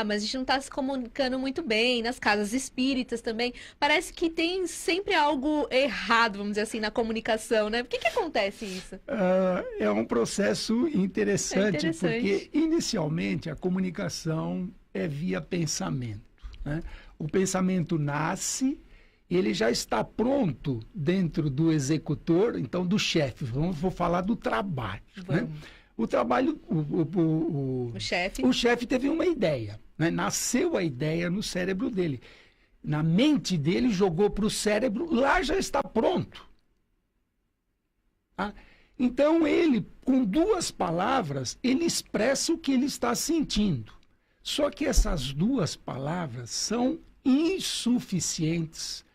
Mas a gente não está se comunicando muito bem. Nas casas espíritas também. Parece que tem sempre algo errado, vamos dizer assim, na comunicação, né? Por que acontece isso? É um processo interessante, porque, inicialmente, a comunicação é via pensamento, né? O pensamento nasce, ele já está pronto dentro do executor, então do chefe. Vou falar do trabalho. Né? O trabalho, o chefe teve uma ideia, né? Nasceu a ideia no cérebro dele. Na mente dele, jogou para o cérebro, lá já está pronto. Então ele, com duas palavras, ele expressa o que ele está sentindo. Só que essas duas palavras são insuficientes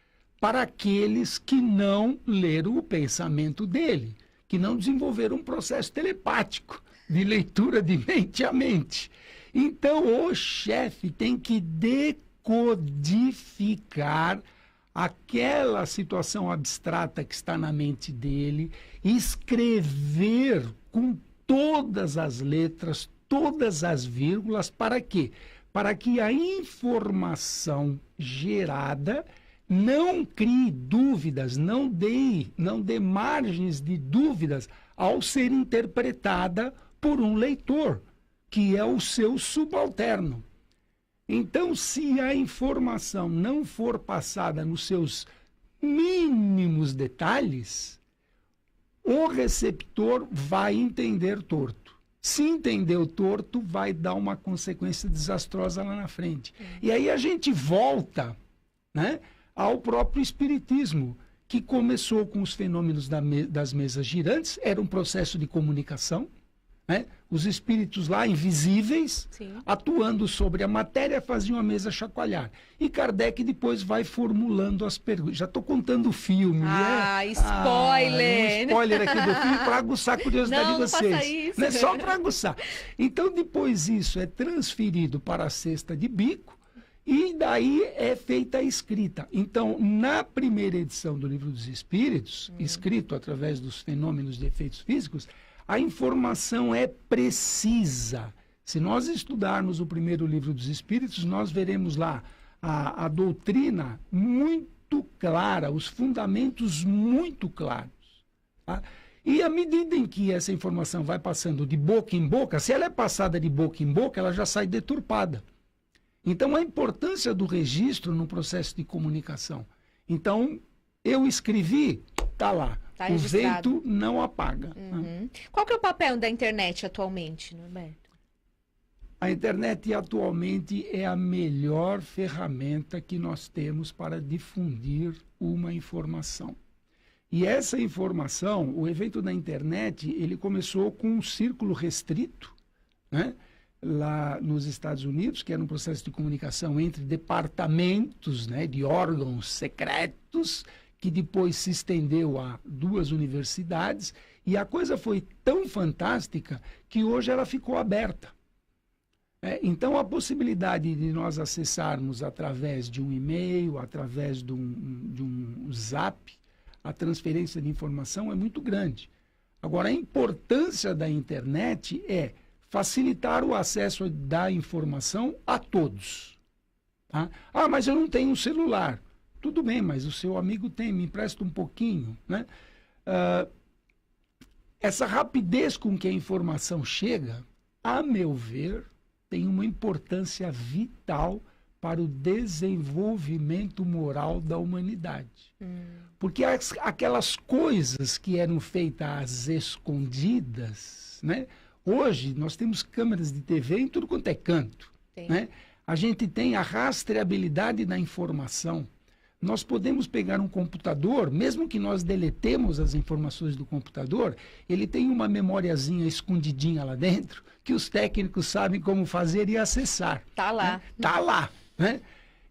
para aqueles que não leram o pensamento dele, que não desenvolveram um processo telepático de leitura de mente a mente. Então, o chefe tem que decodificar aquela situação abstrata que está na mente dele, escrever com todas as letras, todas as vírgulas, para quê? Para que a informação gerada não crie dúvidas, não dê margens de dúvidas ao ser interpretada por um leitor, que é o seu subalterno. Então, se a informação não for passada nos seus mínimos detalhes, o receptor vai entender torto. Se entendeu torto, vai dar uma consequência desastrosa lá na frente. E aí a gente volta, né, ao próprio espiritismo, que começou com os fenômenos das mesas girantes, era um processo de comunicação, né? Os espíritos lá, invisíveis, sim, atuando sobre a matéria, faziam a mesa chacoalhar. E Kardec depois vai formulando as perguntas. Já estou contando o filme. Spoiler! Um spoiler aqui do filme para aguçar a curiosidade de vocês. Não faça isso. Não é só para aguçar. Então, depois isso é transferido para a cesta de bico e daí é feita a escrita. Então, na primeira edição do Livro dos Espíritos, escrito através dos fenômenos de efeitos físicos, a informação é precisa. Se nós estudarmos o primeiro Livro dos Espíritos, nós veremos lá a doutrina muito clara, os fundamentos muito claros. Tá? E à medida em que essa informação vai passando de boca em boca, se ela é passada de boca em boca, ela já sai deturpada. Então, a importância do registro no processo de comunicação. Então, eu escrevi, está lá. Tá o registrado. vento não apaga. Uhum. Qual que é o papel da internet atualmente, Norberto? A internet atualmente é a melhor ferramenta que nós temos para difundir uma informação. E essa informação, o evento da internet, ele começou com um círculo restrito, né? Lá nos Estados Unidos, que era um processo de comunicação entre departamentos, né, de órgãos secretos, que depois se estendeu a 2 universidades, e a coisa foi tão fantástica que hoje ela ficou aberta. Então, a possibilidade de nós acessarmos através de um e-mail, através de um zap, a transferência de informação é muito grande. Agora, a importância da internet é facilitar o acesso da informação a todos. Tá? Ah, mas eu não tenho um celular. Tudo bem, mas o seu amigo tem, me empresta um pouquinho. Né? Essa rapidez com que a informação chega, a meu ver, tem uma importância vital para o desenvolvimento moral da humanidade. Porque aquelas coisas que eram feitas às escondidas, né? Hoje nós temos câmeras de TV em tudo quanto é canto. Né? A gente tem a rastreabilidade da informação. Nós podemos pegar um computador, mesmo que nós deletemos as informações do computador, ele tem uma memoriazinha escondidinha lá dentro, que os técnicos sabem como fazer e acessar. Tá lá. Né? Tá lá. Né?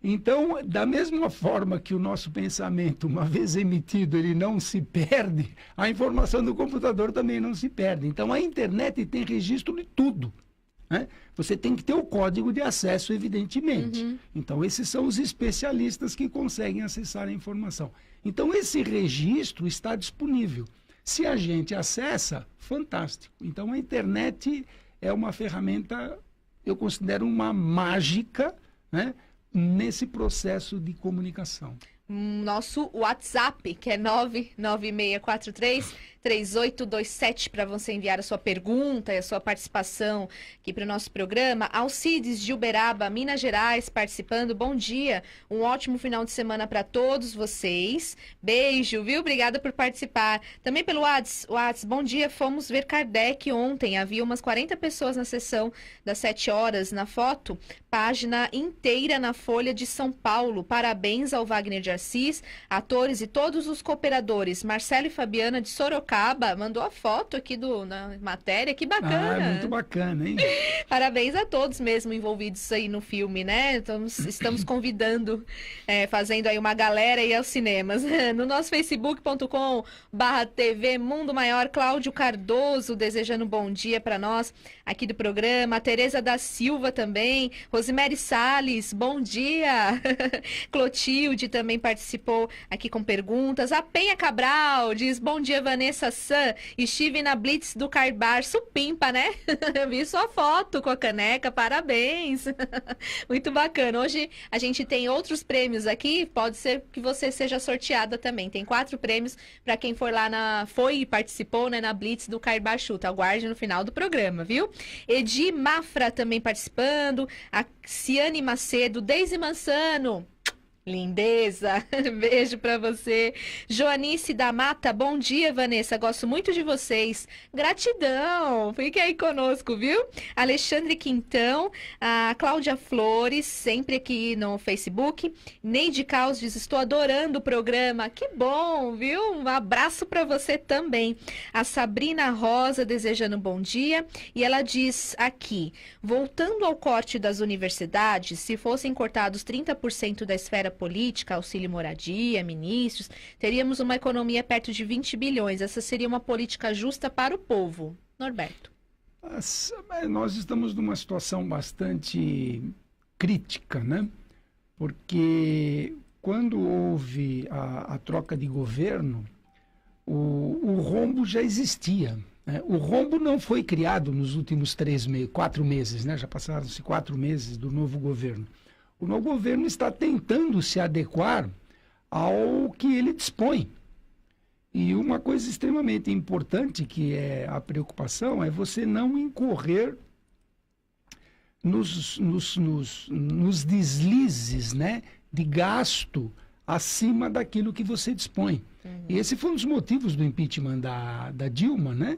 Então, da mesma forma que o nosso pensamento, uma vez emitido, ele não se perde, a informação do computador também não se perde. Então, a internet tem registro de tudo. Né? Você tem que ter o código de acesso, evidentemente. Então, esses são os especialistas que conseguem acessar a informação. Então, esse registro está disponível. Se a gente acessa, fantástico. Então, a internet é uma ferramenta, eu considero uma mágica, né, nesse processo de comunicação. Nosso WhatsApp, que é 99643-3827, para você enviar a sua pergunta e a sua participação aqui para o nosso programa. Alcides de Uberaba, Minas Gerais, participando. Bom dia, um ótimo final de semana para todos vocês. Beijo, viu? Obrigada por participar. Também pelo WhatsApp, bom dia, fomos ver Kardec ontem. Havia umas 40 pessoas na sessão das 7 horas. Na foto, página inteira na Folha de São Paulo. Parabéns ao Wagner de Assis, atores e todos os cooperadores. Marcelo e Fabiana de Sorocaba mandou a foto aqui na matéria, que bacana. Muito bacana, hein? Parabéns a todos mesmo envolvidos aí no filme, né? Estamos convidando, fazendo aí uma galera aí aos cinemas. No nosso facebook.com/TV Mundo Maior, Cláudio Cardoso desejando um bom dia para nós aqui do programa. A Tereza da Silva também. Rosemary Salles, bom dia. Clotilde também participou aqui com perguntas. A Penha Cabral diz, bom dia, Vanessa San. Estive na Blitz do Carbar, supimpa, né? Eu vi sua foto com a caneca, parabéns. Muito bacana. Hoje a gente tem outros prêmios aqui, pode ser que você seja sorteada também. Tem 4 prêmios para quem for lá foi e participou, né, na Blitz do Carbar Chuta. Aguarde no final do programa, viu? Edi Mafra também participando. A Ciane Macedo, Deise Mansano. Lindeza, beijo pra você. Joanice da Mata, bom dia, Vanessa, gosto muito de vocês. Gratidão, fique aí conosco, viu? Alexandre Quintão, a Cláudia Flores, sempre aqui no Facebook. Neide Caos diz, estou adorando o programa, que bom, viu? Um abraço pra você também. A Sabrina Rosa desejando um bom dia, e ela diz aqui, voltando ao corte das universidades, se fossem cortados 30% da esfera política, auxílio moradia, ministros, teríamos uma economia perto de 20 bilhões. Essa seria uma política justa para o povo. Norberto. Nós estamos numa situação bastante crítica, né? Porque quando houve a troca de governo, o rombo já existia. Né? O rombo não foi criado nos últimos 4 meses, né? Já passaram-se 4 meses do novo governo. O novo governo está tentando se adequar ao que ele dispõe. E uma coisa extremamente importante, que é a preocupação, é você não incorrer nos deslizes, né, de gasto acima daquilo que você dispõe. E esse foi um dos motivos do impeachment da Dilma, né,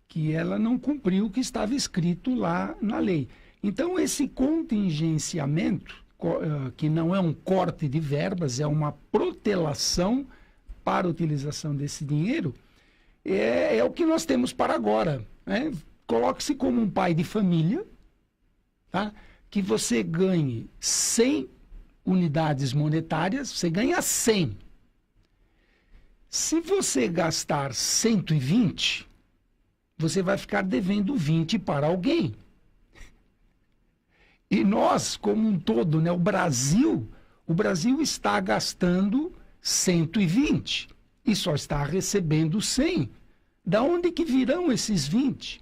que ela não cumpriu o que estava escrito lá na lei. Então, esse contingenciamento, que não é um corte de verbas, é uma protelação para a utilização desse dinheiro, é o que nós temos para agora, né? Coloque-se como um pai de família, tá? Que você ganhe 100 unidades monetárias, você ganha 100. Se você gastar 120, você vai ficar devendo 20 para alguém. E nós, como um todo, né, o Brasil está gastando 120 e só está recebendo 100. Da onde que virão esses 20?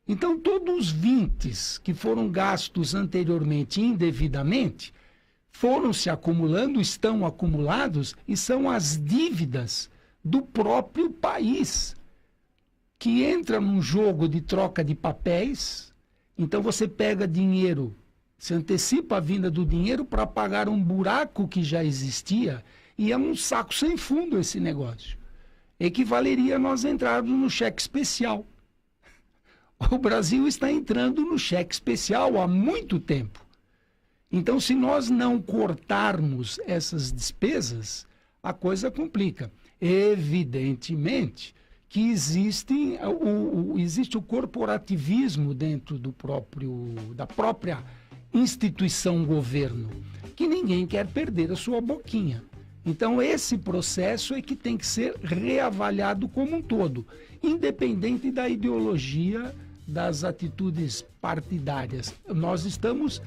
Então, todos os 20 que foram gastos anteriormente indevidamente foram se acumulando, estão acumulados e são as dívidas do próprio país, que entra num jogo de troca de papéis. Então você pega dinheiro, se antecipa a vinda do dinheiro para pagar um buraco que já existia, e é um saco sem fundo esse negócio. Equivaleria a nós entrarmos no cheque especial. O Brasil está entrando no cheque especial há muito tempo. Então, se nós não cortarmos essas despesas, a coisa complica. Evidentemente que existe o corporativismo dentro da própria instituição governo, que ninguém quer perder a sua boquinha. Então, esse processo é que tem que ser reavaliado como um todo, independente da ideologia, das atitudes partidárias. Nós estamos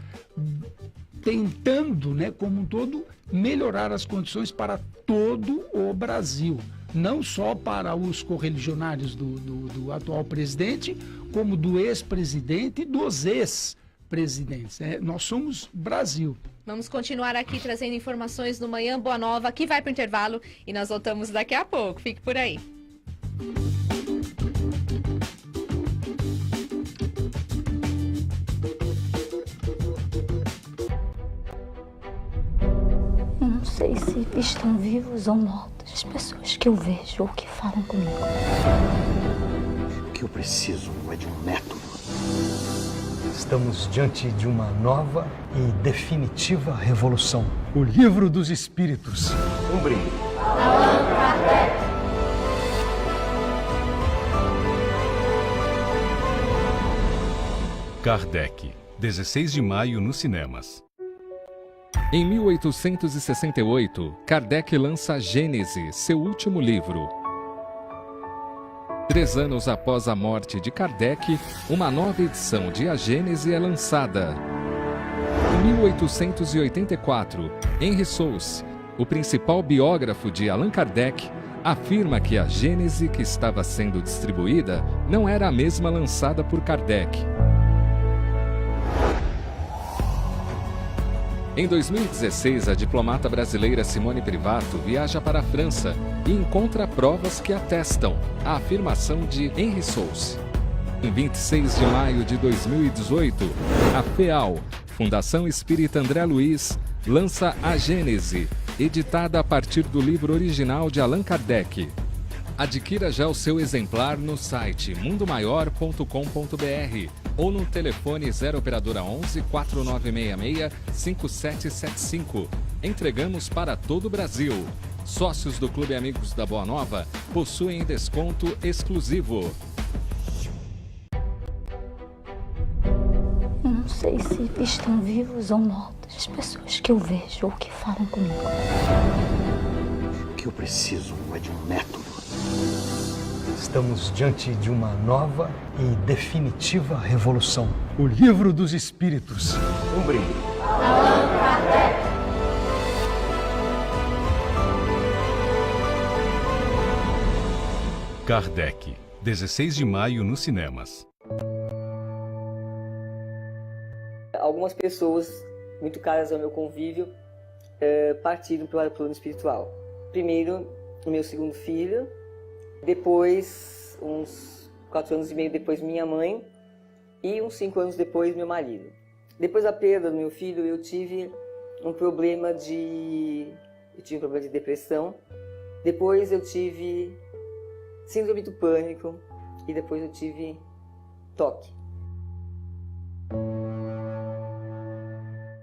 tentando, né, como um todo, melhorar as condições para todo o Brasil. Não só para os correligionários do atual presidente, como do ex-presidente e dos ex-presidentes. Nós somos Brasil. Vamos continuar aqui trazendo informações no Manhã Boa Nova, que vai para o intervalo e nós voltamos daqui a pouco. Fique por aí. Eu não sei se estão vivos ou mortos as pessoas que eu vejo ou que falam comigo. O que eu preciso é de um método. Estamos diante de uma nova e definitiva revolução. O Livro dos Espíritos. Um brinde. Kardec, 16 de maio nos cinemas. Em 1868, Kardec lança Gênese, seu último livro. 3 anos após a morte de Kardec, uma nova edição de A Gênese é lançada. Em 1884, Henry Souce, o principal biógrafo de Allan Kardec, afirma que a Gênese que estava sendo distribuída não era a mesma lançada por Kardec. Em 2016, a diplomata brasileira Simone Privato viaja para a França e encontra provas que atestam a afirmação de Henry Souce. Em 26 de maio de 2018, a FEAL, Fundação Espírita André Luiz, lança A Gênese, editada a partir do livro original de Allan Kardec. Adquira já o seu exemplar no site mundomaior.com.br ou no telefone 0 operadora 11 4966 5775. Entregamos para todo o Brasil. Sócios do Clube Amigos da Boa Nova possuem desconto exclusivo. Eu não sei se estão vivos ou mortos as pessoas que eu vejo ou que falam comigo. O que eu preciso é de um método. Estamos diante de uma nova e definitiva revolução. O Livro dos Espíritos. Um brinde. Kardec, 16 de maio nos cinemas. Algumas pessoas muito caras ao meu convívio partiram para o plano espiritual. Primeiro, o meu segundo filho, Depois, uns 4 anos e meio depois, minha mãe. E uns 5 anos depois, meu marido. Depois da perda do meu filho, eu tive um problema de depressão. Depois eu tive síndrome do pânico. E depois eu tive toque.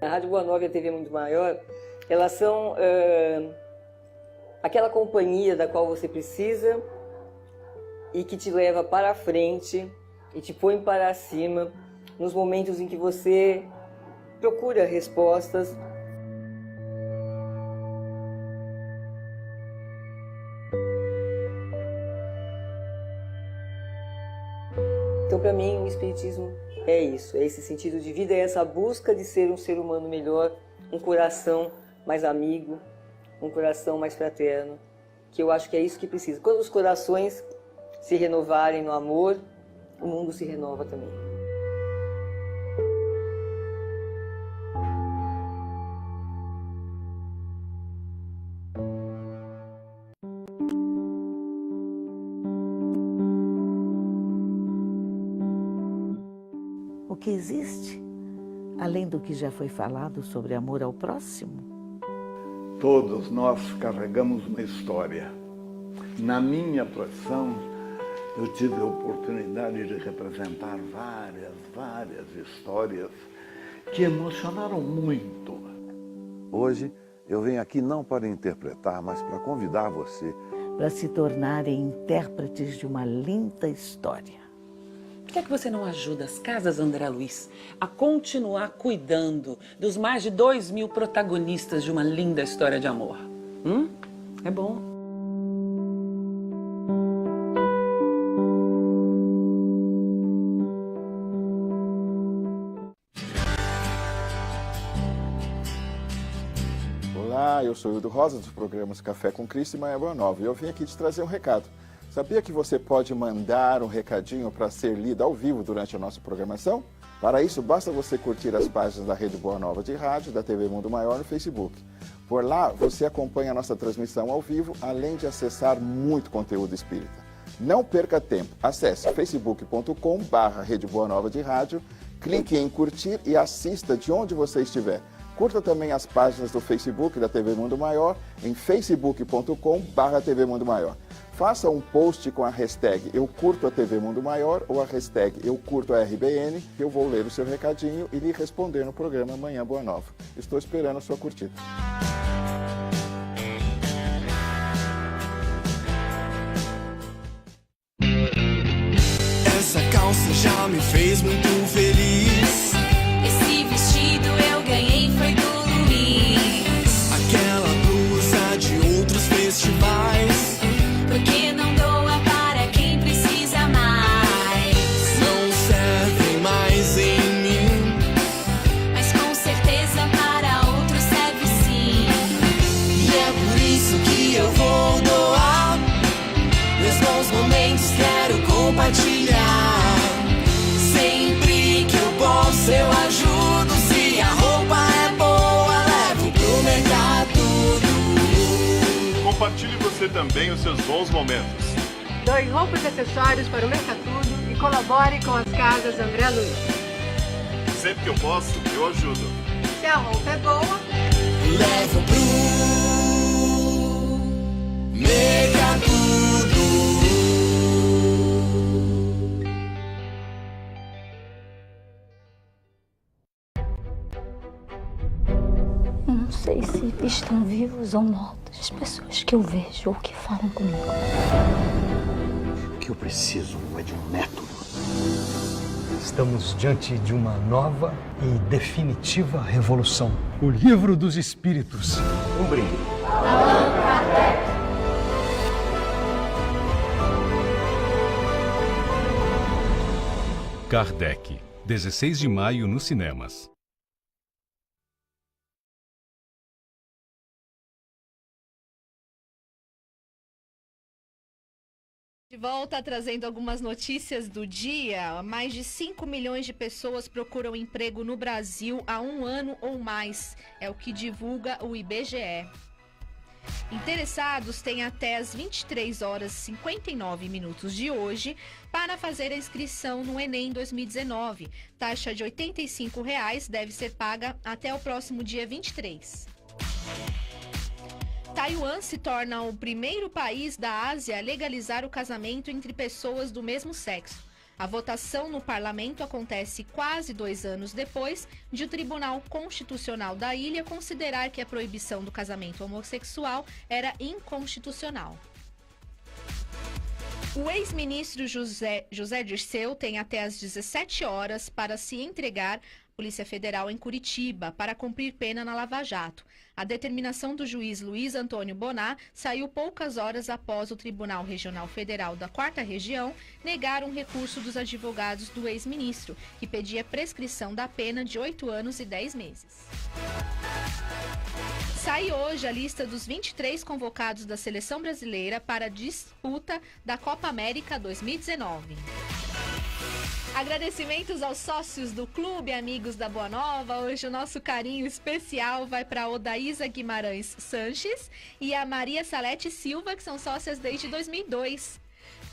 A Rádio Boa Nova e a TV Mundo Maior, elas são aquela companhia da qual você precisa e que te leva para a frente e te põe para cima nos momentos em que você procura respostas. Então, para mim, o Espiritismo é isso, é esse sentido de vida, é essa busca de ser um ser humano melhor, um coração mais amigo, um coração mais fraterno, que eu acho que é isso que precisa. Quando os corações se renovarem no amor, o mundo se renova também. O que existe, além do que já foi falado sobre amor ao próximo? Todos nós carregamos uma história. Na minha profissão, eu tive a oportunidade de representar várias histórias que emocionaram muito. Hoje, eu venho aqui não para interpretar, mas para convidar você. Para se tornarem intérpretes de uma linda história. Por que você não ajuda as Casas André Luiz a continuar cuidando dos mais de 2.000 protagonistas de uma linda história de amor? É bom. Olá, eu sou o Hildo Rosa dos programas Café com Cristo e Manhã Boa Nova. E eu vim aqui te trazer um recado. Sabia que você pode mandar um recadinho para ser lido ao vivo durante a nossa programação? Para isso, basta você curtir as páginas da Rede Boa Nova de Rádio, da TV Mundo Maior no Facebook. Por lá, você acompanha a nossa transmissão ao vivo, além de acessar muito conteúdo espírita. Não perca tempo. Acesse facebook.com/Rede Boa Nova de Rádio, clique em curtir e assista de onde você estiver. Curta também as páginas do Facebook da TV Mundo Maior em facebook.com/TV Mundo Maior. Faça um post com a hashtag Eu Curto a TV Mundo Maior ou a hashtag Eu Curto a RBN, que eu vou ler o seu recadinho e lhe responder no programa Manhã Boa Nova. Estou esperando a sua curtida. Essa calça já me fez muito feliz. Esse vestido eu ganhei foi do Luiz. Aquela blusa de outros festivais. Porque não doa para quem precisa mais. Não servem mais em mim. Mas com certeza para outros serve sim. E é por isso que eu vou doar. Meus bons momentos quero compartilhar. Sempre que eu posso eu ajudo. Se a roupa é boa, levo pro mercado. Compartilhe você também os seus bons momentos. Doe roupas e acessórios para o Mercatudo e colabore com as Casas André Luiz. Sempre que eu posso, eu ajudo. Se a roupa é boa, levo pro Mercatudo. Eu não sei se estão vivos ou mortos as pessoas que eu vejo ou que falam comigo. O que eu preciso é de um método. Estamos diante de uma nova e definitiva revolução. O Livro dos Espíritos. Um brinde. Kardec, 16 de maio nos cinemas. De volta trazendo algumas notícias do dia. Mais de 5 milhões de pessoas procuram emprego no Brasil há 1 ano ou mais. É o que divulga o IBGE. Interessados têm até as 23 horas e 59 minutos de hoje para fazer a inscrição no Enem 2019. Taxa de R$ 85,00 deve ser paga até o próximo dia 23. Taiwan se torna o primeiro país da Ásia a legalizar o casamento entre pessoas do mesmo sexo. A votação no parlamento acontece quase 2 anos depois de o Tribunal Constitucional da ilha considerar que a proibição do casamento homossexual era inconstitucional. O ex-ministro José Dirceu tem até às 17 horas para se entregar à Polícia Federal em Curitiba para cumprir pena na Lava Jato. A determinação do juiz Luiz Antônio Bonar saiu poucas horas após o Tribunal Regional Federal da 4ª Região negar um recurso dos advogados do ex-ministro, que pedia prescrição da pena de 8 anos e 10 meses. Sai hoje a lista dos 23 convocados da Seleção Brasileira para a disputa da Copa América 2019. Agradecimentos aos sócios do Clube Amigos da Boa Nova. Hoje o nosso carinho especial vai para a Odaísa Guimarães Sanches e a Maria Salete Silva, que são sócias desde 2002.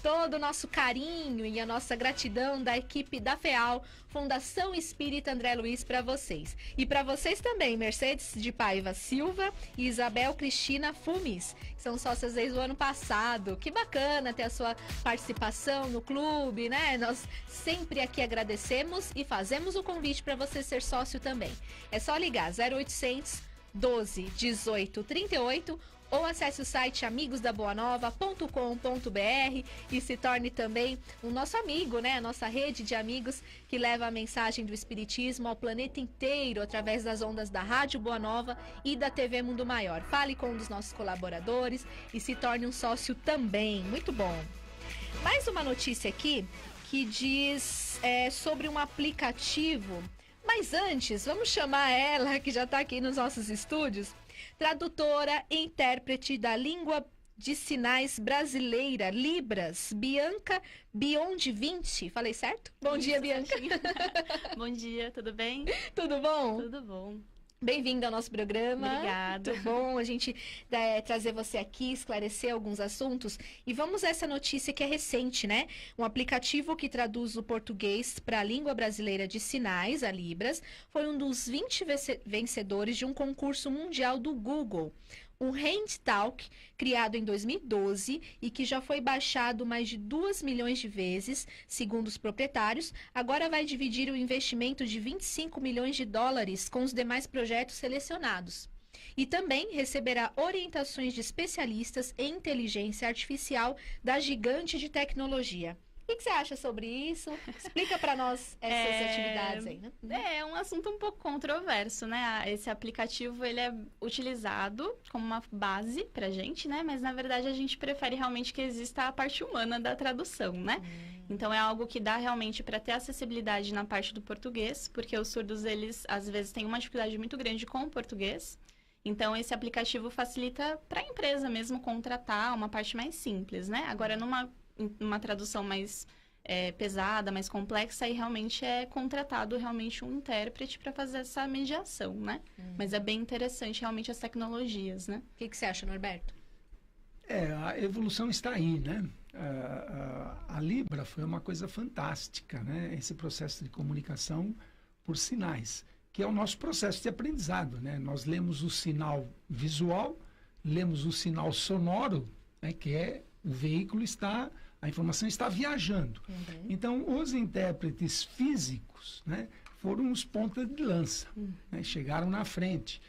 Todo o nosso carinho e a nossa gratidão da equipe da FEAL, Fundação Espírita André Luiz, para vocês. E para vocês também, Mercedes de Paiva Silva e Isabel Cristina Fumes, que são sócias desde o ano passado. Que bacana ter a sua participação no clube, né? Nós sempre aqui agradecemos e fazemos o convite para você ser sócio também. É só ligar 0800 12 18 38 ou acesse o site amigosdaboanova.com.br e se torne também o nosso amigo, né? A nossa rede de amigos que leva a mensagem do Espiritismo ao planeta inteiro através das ondas da Rádio Boa Nova e da TV Mundo Maior. Fale com um dos nossos colaboradores e se torne um sócio também. Muito bom. Mais uma notícia aqui que diz sobre um aplicativo. Mas antes, vamos chamar ela, que já está aqui nos nossos estúdios, tradutora e intérprete da língua de sinais brasileira, Libras, Bianca Biondi20. Falei certo? Bom dia, Bianca. Bom dia, tudo bem? Tudo bom? Tudo bom. Bem-vinda ao nosso programa. Obrigada. Muito bom a gente trazer você aqui, esclarecer alguns assuntos. E vamos a essa notícia que é recente, né? Um aplicativo que traduz o português para a língua brasileira de sinais, a Libras, foi um dos 20 vencedores de um concurso mundial do Google. O HandTalk, criado em 2012 e que já foi baixado mais de 2 milhões de vezes, segundo os proprietários, agora vai dividir o investimento de 25 milhões de dólares com os demais projetos selecionados. E também receberá orientações de especialistas em inteligência artificial da gigante de tecnologia. O que você acha sobre isso? Explica para nós essas atividades aí, né? É um assunto um pouco controverso, né? Esse aplicativo, ele é utilizado como uma base pra gente, né? Mas, na verdade, a gente prefere realmente que exista a parte humana da tradução, né? Então, é algo que dá realmente para ter acessibilidade na parte do português, porque os surdos, eles, às vezes, têm uma dificuldade muito grande com o português. Então, esse aplicativo facilita para a empresa mesmo contratar uma parte mais simples, né? Agora, numa tradução mais pesada, mais complexa, aí realmente é contratado realmente um intérprete para fazer essa mediação, né? Mas é bem interessante realmente as tecnologias, né? O que você acha, Norberto? A evolução está aí, né? A Libra foi uma coisa fantástica, né? Esse processo de comunicação por sinais, que é o nosso processo de aprendizado, né? Nós lemos o sinal visual, lemos o sinal sonoro, né? Que é o veículo a informação está viajando. Então, os intérpretes físicos, né, foram os pontas de lança, né, chegaram na frente.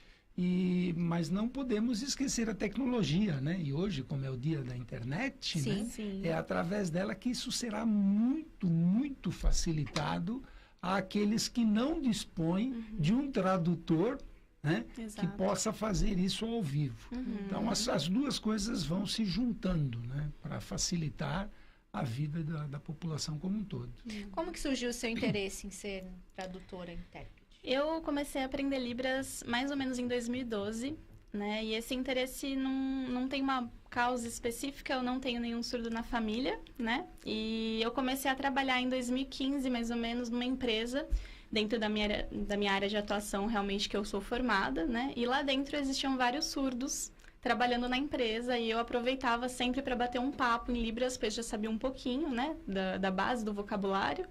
Mas não podemos esquecer a tecnologia, né? E hoje, como é o dia da internet, sim, né, sim. É através dela que isso será muito, muito facilitado àqueles que não dispõem de um tradutor, né, que possa fazer isso ao vivo. Então, as duas coisas vão se juntando, né, para facilitar a vida da população como um todo. Como que surgiu o seu interesse em ser tradutora e intérprete? Eu comecei a aprender Libras mais ou menos em 2012, né? E esse interesse não tem uma causa específica, eu não tenho nenhum surdo na família, né? E eu comecei a trabalhar em 2015, mais ou menos, numa empresa dentro da minha área de atuação, realmente, que eu sou formada, né? E lá dentro existiam vários surdos trabalhando na empresa e eu aproveitava sempre para bater um papo em Libras, depois já sabia um pouquinho, né, da base do vocabulário.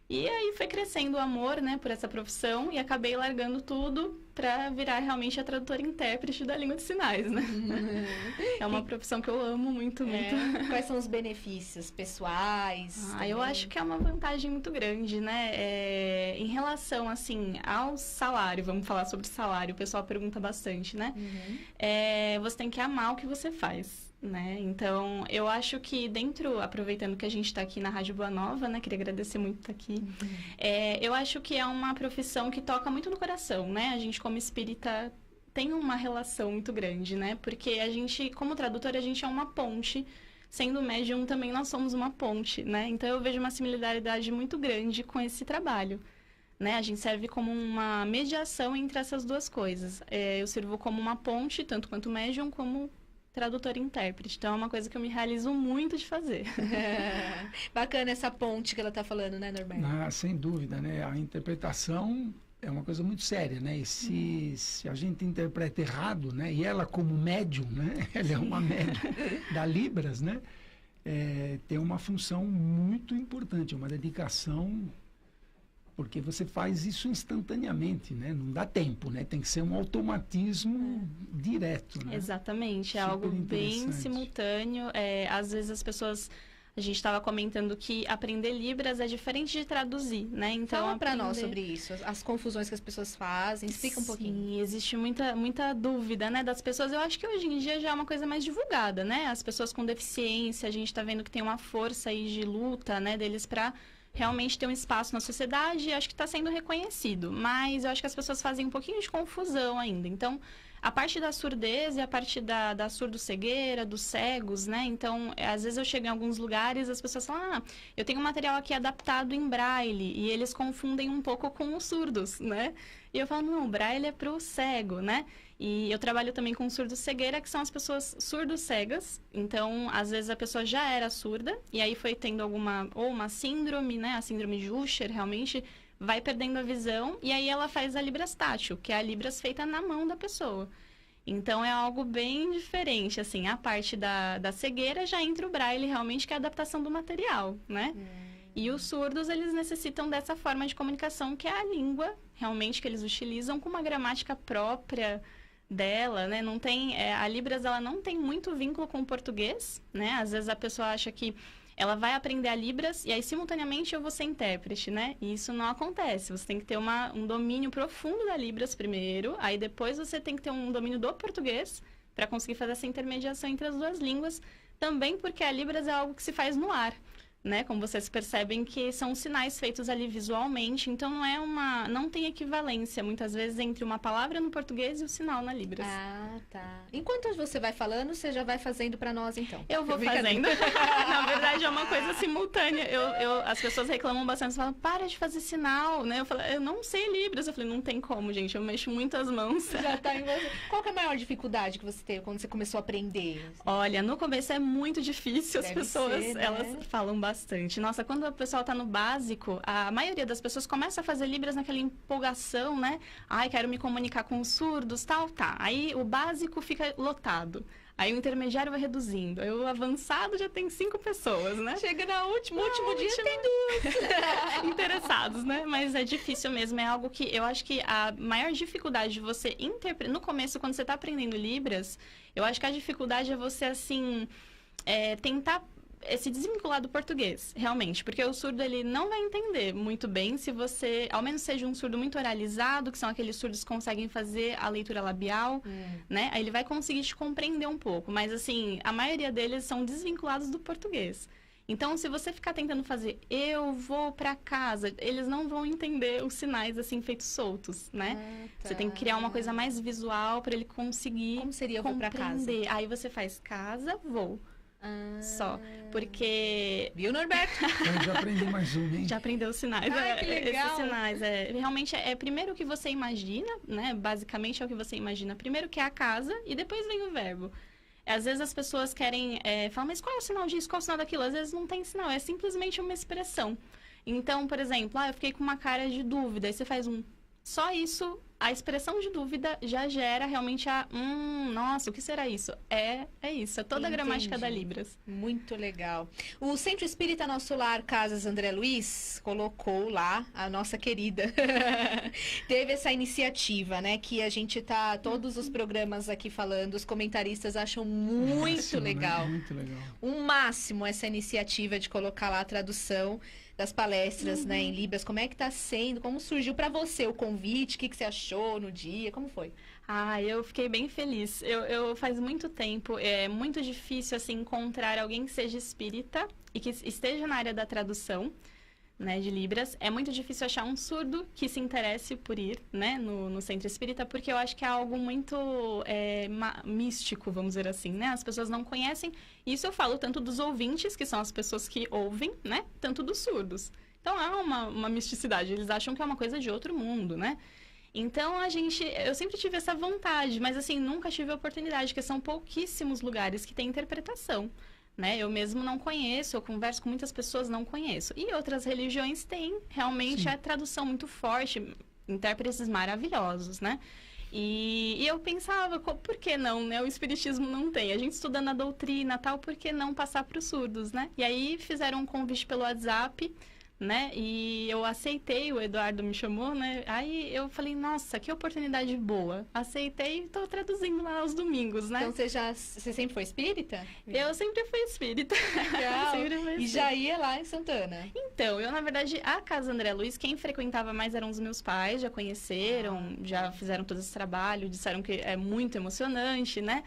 E aí foi crescendo o amor, né, por essa profissão e acabei largando tudo para virar realmente a tradutora e intérprete da língua de sinais, né? É uma profissão que eu amo muito, muito. Quais são os benefícios pessoais? Eu acho que é uma vantagem muito grande, né? Em relação, assim, ao salário, vamos falar sobre salário, o pessoal pergunta bastante, né? Você tem que amar o que você faz. Né? Então, eu acho que aproveitando que a gente está aqui na Rádio Boa Nova, né? Queria agradecer muito estar aqui. Eu acho que é uma profissão que toca muito no coração, né? A gente, como espírita, tem uma relação muito grande, né? Porque a gente, como tradutora, a gente é uma ponte. Sendo médium, também nós somos uma ponte, né? Então, eu vejo uma similaridade muito grande com esse trabalho. Né? A gente serve como uma mediação entre essas duas coisas. Eu sirvo como uma ponte, tanto quanto médium, como tradutora e intérprete. Então, é uma coisa que eu me realizo muito de fazer. Bacana essa ponte que ela está falando, né, Norberto? Sem dúvida, né? A interpretação é uma coisa muito séria, né? E se a gente interpreta errado, né? E ela como médium, né? Ela é uma médium da Libras, né? Tem uma função muito importante, uma dedicação, porque você faz isso instantaneamente, né? Não dá tempo, né? Tem que ser um automatismo direto, né? Exatamente, é Super algo bem simultâneo. Às vezes as pessoas... A gente estava comentando que aprender Libras é diferente de traduzir, né? Então, fala para nós sobre isso, as confusões que as pessoas fazem, explica um pouquinho. Sim, existe muita dúvida, né, das pessoas. Eu acho que hoje em dia já é uma coisa mais divulgada, né? As pessoas com deficiência, a gente está vendo que tem uma força aí de luta, né, deles para realmente ter um espaço na sociedade, e acho que está sendo reconhecido. Mas eu acho que as pessoas fazem um pouquinho de confusão ainda. Então, a parte da surdez e a parte da surdo-cegueira, dos cegos, né? Então, às vezes eu chego em alguns lugares, as pessoas falam, eu tenho um material aqui adaptado em braille, e eles confundem um pouco com os surdos, né? E eu falo, não, o braille é para o cego, né? E eu trabalho também com surdo-cegueira, que são as pessoas surdo-cegas. Então, às vezes a pessoa já era surda, e aí foi tendo uma síndrome, né? A síndrome de Usher, realmente vai perdendo a visão, e aí ela faz a Libras tátil, que é a Libras feita na mão da pessoa. Então, é algo bem diferente, assim, a parte da cegueira já entra o braille, realmente, que é a adaptação do material, né? E os surdos, eles necessitam dessa forma de comunicação, que é a língua, realmente, que eles utilizam com uma gramática própria dela, né? Não tem, a Libras, ela não tem muito vínculo com o português, né? Às vezes a pessoa acha que ela vai aprender a Libras e aí, simultaneamente, eu vou ser intérprete, né? E isso não acontece. Você tem que ter um domínio profundo da Libras primeiro, aí depois você tem que ter um domínio do português para conseguir fazer essa intermediação entre as duas línguas, também porque a Libras é algo que se faz no ar, né? Como vocês percebem que são sinais feitos ali visualmente, então não tem equivalência, muitas vezes, entre uma palavra no português e o sinal na Libras. Ah, tá. Enquanto você vai falando, você já vai fazendo para nós, então. Eu vou fazendo. Na verdade, é uma coisa simultânea. As pessoas reclamam bastante, falam, para de fazer sinal, né? Eu falo, eu não sei Libras. Eu falei, não tem como, gente, eu mexo muito as mãos. Já tá em você. Qual que é a maior dificuldade que você teve quando você começou a aprender? Olha, no começo é muito difícil, as pessoas, ser, né? Elas falam bastante. Nossa, quando o pessoal tá no básico, a maioria das pessoas começa a fazer Libras naquela empolgação, né? Ai, quero me comunicar com os surdos, tal, tá. Aí o básico fica lotado. Aí o intermediário vai reduzindo. Aí o avançado já tem 5 pessoas, né? Chega no último dia, tem 2. Interessados, né? Mas é difícil mesmo. É algo que eu acho que a maior dificuldade de você interpretar... No começo, quando você tá aprendendo Libras, eu acho que a dificuldade é você, assim, tentar se desvincular do português, realmente. Porque o surdo, ele não vai entender muito bem se você, ao menos seja um surdo muito oralizado, que são aqueles surdos que conseguem fazer a leitura labial, né? Aí ele vai conseguir te compreender um pouco. Mas, assim, a maioria deles são desvinculados do português. Então, se você ficar tentando fazer eu vou pra casa, eles não vão entender os sinais, assim, feitos soltos, né? Tá. Você tem que criar uma coisa mais visual para ele conseguir Como seria eu vou pra casa? Aí você faz casa, vou. Só, porque... Viu, Norberto? Eu já aprendi mais um, hein? Já aprendeu os sinais. Que legal. Esses sinais, realmente primeiro o que você imagina, né? Basicamente é o que você imagina. Primeiro que é a casa e depois vem o verbo. Às vezes as pessoas querem falar, mas qual é o sinal disso, qual é o sinal daquilo? Às vezes não tem sinal, é simplesmente uma expressão. Então, por exemplo, eu fiquei com uma cara de dúvida, aí você faz só isso, a expressão de dúvida já gera realmente nossa, o que será isso? É isso, é toda a gramática da Libras. Muito legal. O Centro Espírita Nosso Lar, Casas André Luiz, colocou lá a nossa querida. Teve essa iniciativa, né? Que a gente tá, todos os programas aqui falando, os comentaristas acham muito legal. Né? Muito legal. Um máximo essa iniciativa de colocar lá a tradução das palestras, né, em Libras. Como é que tá sendo? Como surgiu para você o convite? O que você achou no dia? Como foi? Eu fiquei bem feliz. Eu faz muito tempo, é muito difícil, assim, encontrar alguém que seja espírita e que esteja na área da tradução, né, de Libras. É muito difícil achar um surdo que se interesse por ir, né, no Centro Espírita, porque eu acho que é algo muito místico, vamos dizer assim, né? As pessoas não conhecem. Isso eu falo tanto dos ouvintes, que são as pessoas que ouvem, né? Tanto dos surdos. Então, há uma misticidade. Eles acham que é uma coisa de outro mundo, né? Então, eu sempre tive essa vontade, mas, assim, nunca tive a oportunidade, porque são pouquíssimos lugares que têm interpretação. Né? Eu mesmo não conheço, eu converso com muitas pessoas, não conheço. E outras religiões têm realmente a tradução muito forte, intérpretes maravilhosos, né? E eu pensava, por que não, né? O Espiritismo não tem. A gente estudando a doutrina, tal, por que não passar para os surdos, né? E aí fizeram um convite pelo WhatsApp, né? E eu aceitei, o Eduardo me chamou, né? Aí eu falei, nossa, que oportunidade boa. Aceitei e estou traduzindo lá aos domingos, né? Então você sempre foi espírita? Eu sempre fui espírita. Sempre fui espírita. E já ia lá em Santana? Então, na verdade, a Casa André Luiz, quem frequentava mais eram os meus pais, já conheceram, já fizeram todo esse trabalho, disseram que é muito emocionante, né?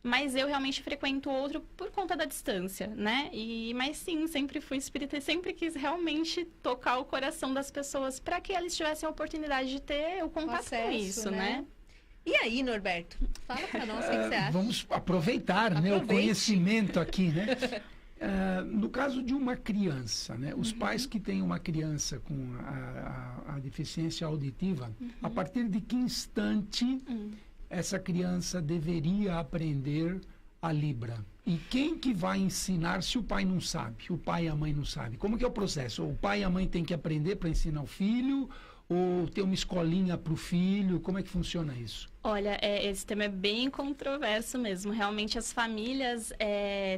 Mas eu realmente frequento outro por conta da distância, né? Mas sim, sempre fui espírita e sempre quis realmente tocar o coração das pessoas para que elas tivessem a oportunidade de ter o contato com isso, né? E aí, Norberto? Fala para nós o que você acha. Vamos aproveitar, né, o conhecimento aqui, né? No caso de uma criança, né? Os pais que têm uma criança com a deficiência auditiva, a partir de que instante essa criança deveria aprender a Libra? E quem que vai ensinar se o pai não sabe? O pai e a mãe não sabem. Como que é o processo? O pai e a mãe têm que aprender para ensinar o filho? Ou ter uma escolinha para o filho? Como é que funciona isso? Olha, esse tema é bem controverso mesmo. Realmente, as famílias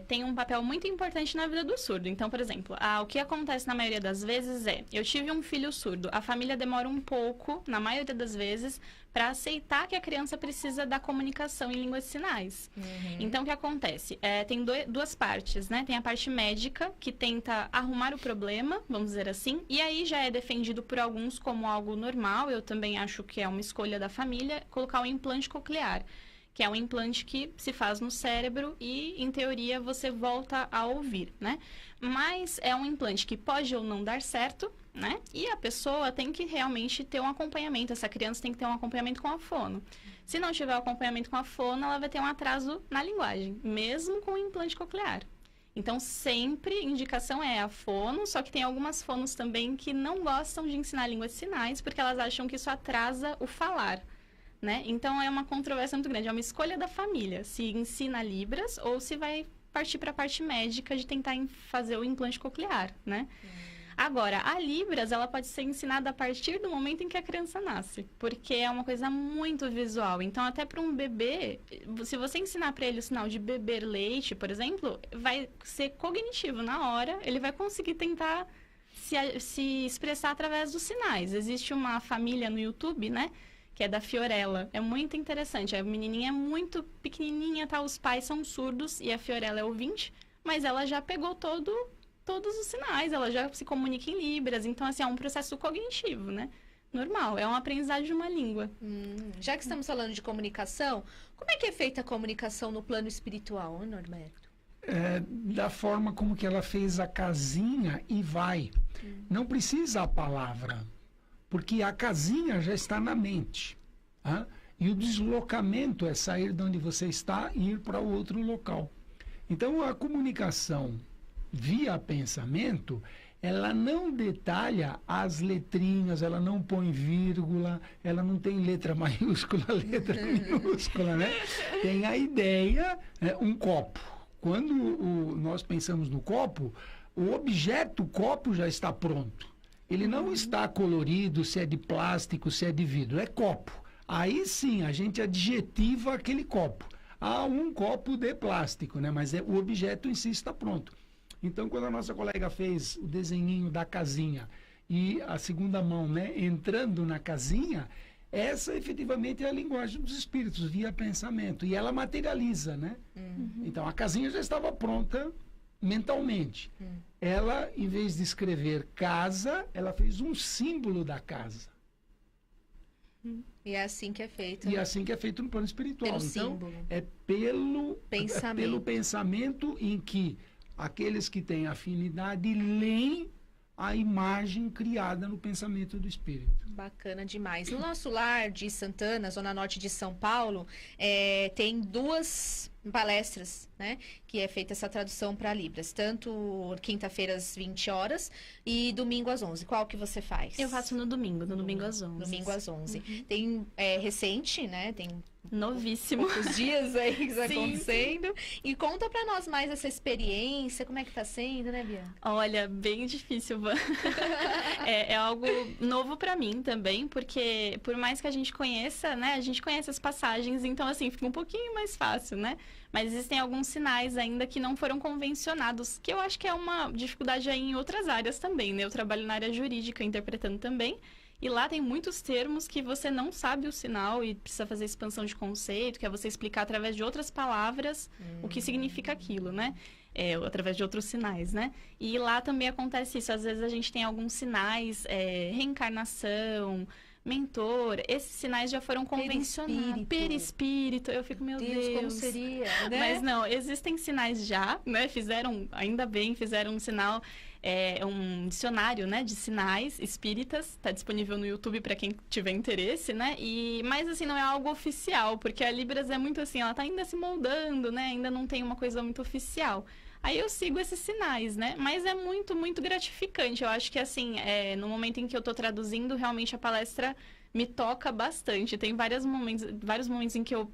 têm um papel muito importante na vida do surdo. Então, por exemplo, o que acontece na maioria das vezes eu tive um filho surdo. A família demora um pouco, na maioria das vezes, para aceitar que a criança precisa da comunicação em língua de sinais. Então, o que acontece? Tem duas partes, né? Tem a parte médica, que tenta arrumar o problema, vamos dizer assim, e aí já é defendido por alguns como algo normal. Eu também acho que é uma escolha da família colocar o implante coclear, que é um implante que se faz no cérebro e, em teoria, você volta a ouvir, né? Mas é um implante que pode ou não dar certo, né? E a pessoa tem que realmente ter um acompanhamento. Essa criança tem que ter um acompanhamento com a fono. Se não tiver o acompanhamento com a fono, ela vai ter um atraso na linguagem, mesmo com o implante coclear. Então, sempre indicação é a fono, só que tem algumas fonos também que não gostam de ensinar a língua de sinais, porque elas acham que isso atrasa o falar, né? Então, é uma controvérsia muito grande. É uma escolha da família, se ensina Libras ou se vai partir para a parte médica de tentar fazer o implante coclear, né? Agora, a Libras, ela pode ser ensinada a partir do momento em que a criança nasce, porque é uma coisa muito visual. Então, até para um bebê, se você ensinar para ele o sinal de beber leite, por exemplo, vai ser cognitivo na hora, ele vai conseguir tentar se expressar através dos sinais. Existe uma família no YouTube, né, que é da Fiorella. É muito interessante. A menininha é muito pequenininha, tá? Os pais são surdos e a Fiorella é ouvinte, mas ela já pegou todos os sinais, ela já se comunica em Libras. Então, assim, é um processo cognitivo, né? Normal, é uma aprendizagem de uma língua. Já que estamos falando de comunicação, como é que é feita a comunicação no plano espiritual, Norberto? Da forma como que ela fez a casinha e vai. Não precisa a palavra, porque a casinha já está na mente. E o deslocamento é sair de onde você está e ir para o outro local. Então, a comunicação via pensamento, ela não detalha as letrinhas, ela não põe vírgula, ela não tem letra maiúscula, letra minúscula, né? Tem a ideia, um copo. Quando nós pensamos no copo, o objeto copo já está pronto. Ele não está colorido, se é de plástico, se é de vidro, é copo. Aí sim, a gente adjetiva aquele copo. Um copo de plástico, né? Mas o objeto em si está pronto. Então, quando a nossa colega fez o desenhinho da casinha e a segunda mão, né, entrando na casinha, essa efetivamente é a linguagem dos espíritos, via pensamento. E ela materializa, né? Então, a casinha já estava pronta mentalmente. Ela, em vez de escrever casa, ela fez um símbolo da casa. E é assim que é feito. E é assim que é feito no plano espiritual. Pelo então, símbolo. é pelo pensamento em que aqueles que têm afinidade leem a imagem criada no pensamento do espírito. Bacana demais. No nosso lar de Santana, zona norte de São Paulo, tem 2 palestras, né, que é feita essa tradução para Libras, tanto quinta-feira às 20 horas e domingo às 11. Qual que você faz? Eu faço no domingo às 11. Domingo às 11. Tem recente, né, tem novíssimo. Poucos dias aí que está Sim, acontecendo. E conta para nós mais essa experiência, como é que tá sendo, né, Bia? Olha, bem difícil, Van. É algo novo para mim também, porque por mais que a gente conheça, né, a gente conhece as passagens, então assim, fica um pouquinho mais fácil, né? Mas existem alguns sinais ainda que não foram convencionados, que eu acho que é uma dificuldade aí em outras áreas também, né? Eu trabalho na área jurídica, interpretando também, e lá tem muitos termos que você não sabe o sinal e precisa fazer expansão de conceito, que é você explicar através de outras palavras o que significa aquilo, né? Através de outros sinais, né? E lá também acontece isso. Às vezes a gente tem alguns sinais, reencarnação, mentor, esses sinais já foram convencionados. Perispírito. Eu fico, meu Deus. Como seria, né? Mas não, existem sinais já, né? Ainda bem, fizeram um sinal, um dicionário, né, de sinais espíritas, está disponível no YouTube para quem tiver interesse, né? Mas assim, não é algo oficial, porque a Libras é muito assim, ela está ainda se moldando, né? Ainda não tem uma coisa muito oficial. Aí eu sigo esses sinais, né? Mas é muito, muito gratificante. Eu acho que, assim, no momento em que eu estou traduzindo, realmente a palestra me toca bastante. Tem vários momentos em que eu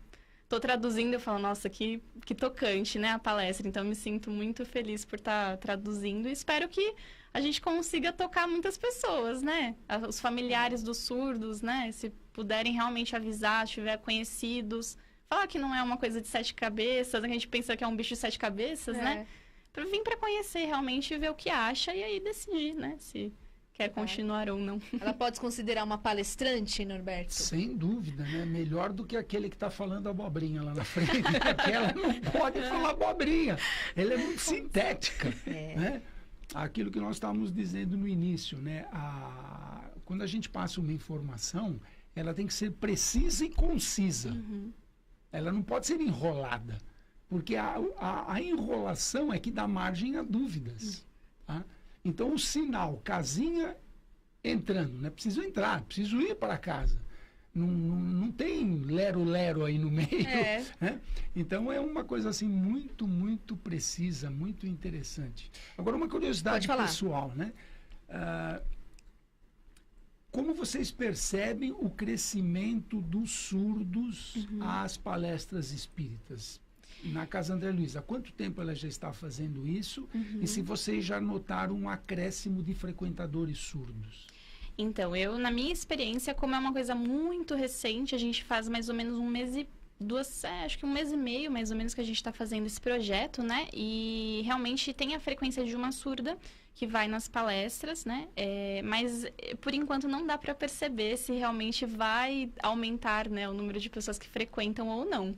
estou traduzindo e eu falo, nossa, que tocante, né, a palestra. Então, eu me sinto muito feliz por estar traduzindo e espero que a gente consiga tocar muitas pessoas, né? Os familiares dos surdos, né? Se puderem realmente avisar, se tiver conhecidos... Falar que não é uma coisa de 7 cabeças, a gente pensa que é um bicho de 7 cabeças, né? Pra vir para conhecer realmente e ver o que acha e aí decidir, né? Se quer continuar ou não. Ela pode se considerar uma palestrante, Norberto? Sem dúvida, né? Melhor do que aquele que está falando abobrinha lá na frente. Aquela não pode falar abobrinha. Ela é muito sintética, né? Aquilo que nós estávamos dizendo no início, né? Quando a gente passa uma informação, ela tem que ser precisa e concisa. Ela não pode ser enrolada, porque a enrolação é que dá margem a dúvidas. Tá? Então, o sinal, casinha entrando, né? Preciso entrar, preciso ir para casa. Não tem lero-lero aí no meio. Né? Então, é uma coisa assim muito, muito precisa, muito interessante. Agora, uma curiosidade pessoal, né? Como vocês percebem o crescimento dos surdos às palestras espíritas? Na Casa André Luiz, há quanto tempo ela já está fazendo isso? E se vocês já notaram um acréscimo de frequentadores surdos? Então, na minha experiência, como é uma coisa muito recente, a gente faz mais ou menos acho que 1 mês e meio, mais ou menos, que a gente está fazendo esse projeto, né? E realmente tem a frequência de uma surda que vai nas palestras, né? Mas, por enquanto, não dá para perceber se realmente vai aumentar, né, o número de pessoas que frequentam ou não.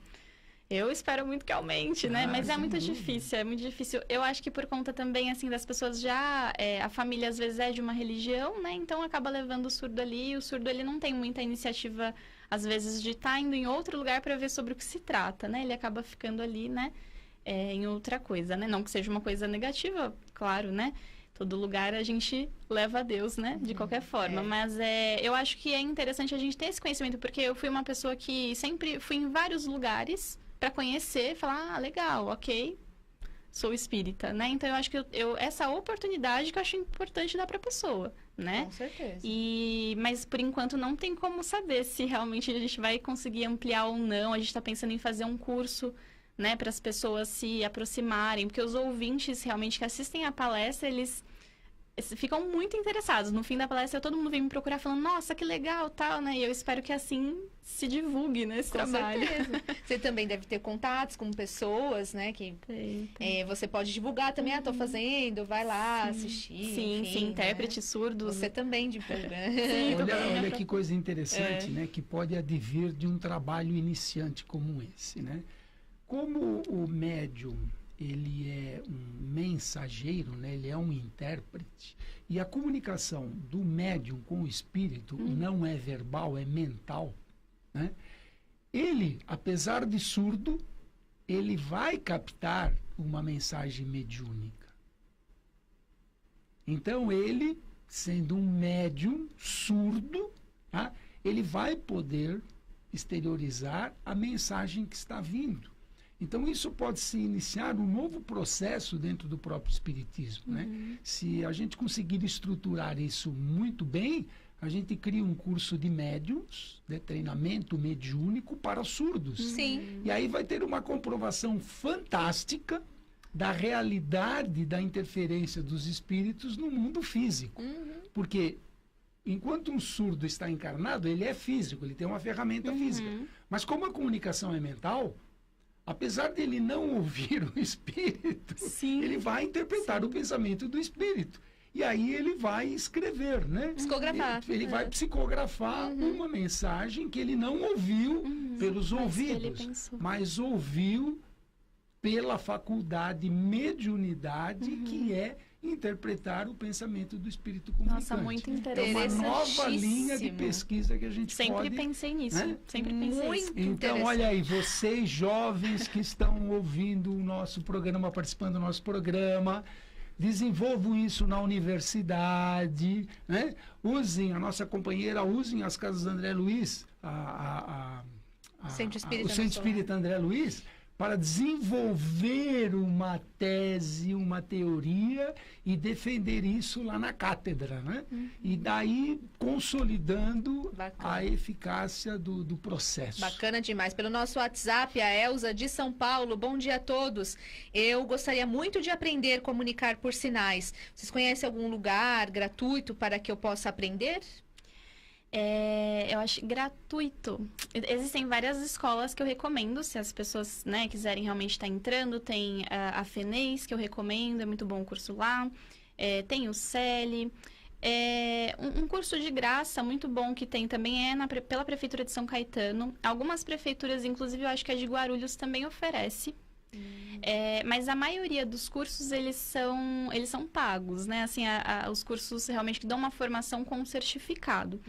Eu espero muito que aumente, né? Mas é muito difícil, é muito difícil. Eu acho que por conta também, assim, das pessoas já... a família, às vezes, é de uma religião, né? Então, acaba levando o surdo ali. E o surdo, ele não tem muita iniciativa, às vezes, de estar indo em outro lugar para ver sobre o que se trata, né? Ele acaba ficando ali, né? Em outra coisa, né? Não que seja uma coisa negativa, claro, né? Todo lugar a gente leva a Deus, né? De qualquer forma. Mas eu acho que é interessante a gente ter esse conhecimento, porque eu fui uma pessoa que sempre fui em vários lugares para conhecer, falar, legal, ok, sou espírita, né? Então, eu acho que essa oportunidade que eu acho importante dar para a pessoa, né? Com certeza. Mas, por enquanto, não tem como saber se realmente a gente vai conseguir ampliar ou não. A gente está pensando em fazer um curso, né, para as pessoas se aproximarem, porque os ouvintes realmente que assistem à palestra, eles ficam muito interessados. No fim da palestra, todo mundo vem me procurar falando, nossa, que legal, tal, né? E eu espero que assim se divulgue nesse trabalho. Certeza. Você também deve ter contatos com pessoas, né? Que você pode divulgar também, tô fazendo, vai lá assistir. Sim, enfim, sim, intérprete surdo. Você também divulga. Olha que coisa interessante, né? Que pode advir de um trabalho iniciante como esse, né? Como o médium, ele é um mensageiro, né? Ele é um intérprete, e a comunicação do médium com o espírito não é verbal, é mental, né? Ele, apesar de surdo, ele vai captar uma mensagem mediúnica. Então ele, sendo um médium surdo, tá? Ele vai poder exteriorizar a mensagem que está vindo. Então, isso pode se iniciar um novo processo dentro do próprio espiritismo, né? Se a gente conseguir estruturar isso muito bem, a gente cria um curso de médiums, de treinamento mediúnico para surdos. Sim. E aí vai ter uma comprovação fantástica da realidade da interferência dos espíritos no mundo físico. Porque enquanto um surdo está encarnado, ele é físico, ele tem uma ferramenta física. Mas como a comunicação é mental, apesar dele não ouvir o espírito, ele vai interpretar o pensamento do espírito. E aí ele vai escrever, né? Psicografar. Ele vai psicografar uma mensagem que ele não ouviu pelos ouvidos, mas ouviu pela faculdade mediunidade, que é interpretar o pensamento do espírito comunicante. Nossa, muito interessante. É uma nova linha de pesquisa que a gente sempre pensei nisso, né? Sempre pensei nisso. Então, olha aí, vocês jovens que estão ouvindo o nosso programa, participando do nosso programa, desenvolvam isso na universidade, né? Usem, a nossa companheira, usem as casas André Luiz, o Centro Espírita André Luiz, para desenvolver uma tese, uma teoria e defender isso lá na cátedra, né? E daí consolidando a eficácia do processo. Bacana demais. Pelo nosso WhatsApp, a Elza de São Paulo. Bom dia a todos. Eu gostaria muito de aprender a comunicar por sinais. Vocês conhecem algum lugar gratuito para que eu possa aprender? Eu acho gratuito. Existem várias escolas que eu recomendo, se as pessoas, né, quiserem realmente estar entrando. Tem a FENES, que eu recomendo, é muito bom o curso lá. Tem o CELI. Um curso de graça muito bom que tem também pela Prefeitura de São Caetano. Algumas prefeituras, inclusive eu acho que a de Guarulhos também oferece. Mas a maioria dos cursos, eles são pagos, né? Assim, os cursos realmente que dão uma formação com um certificado.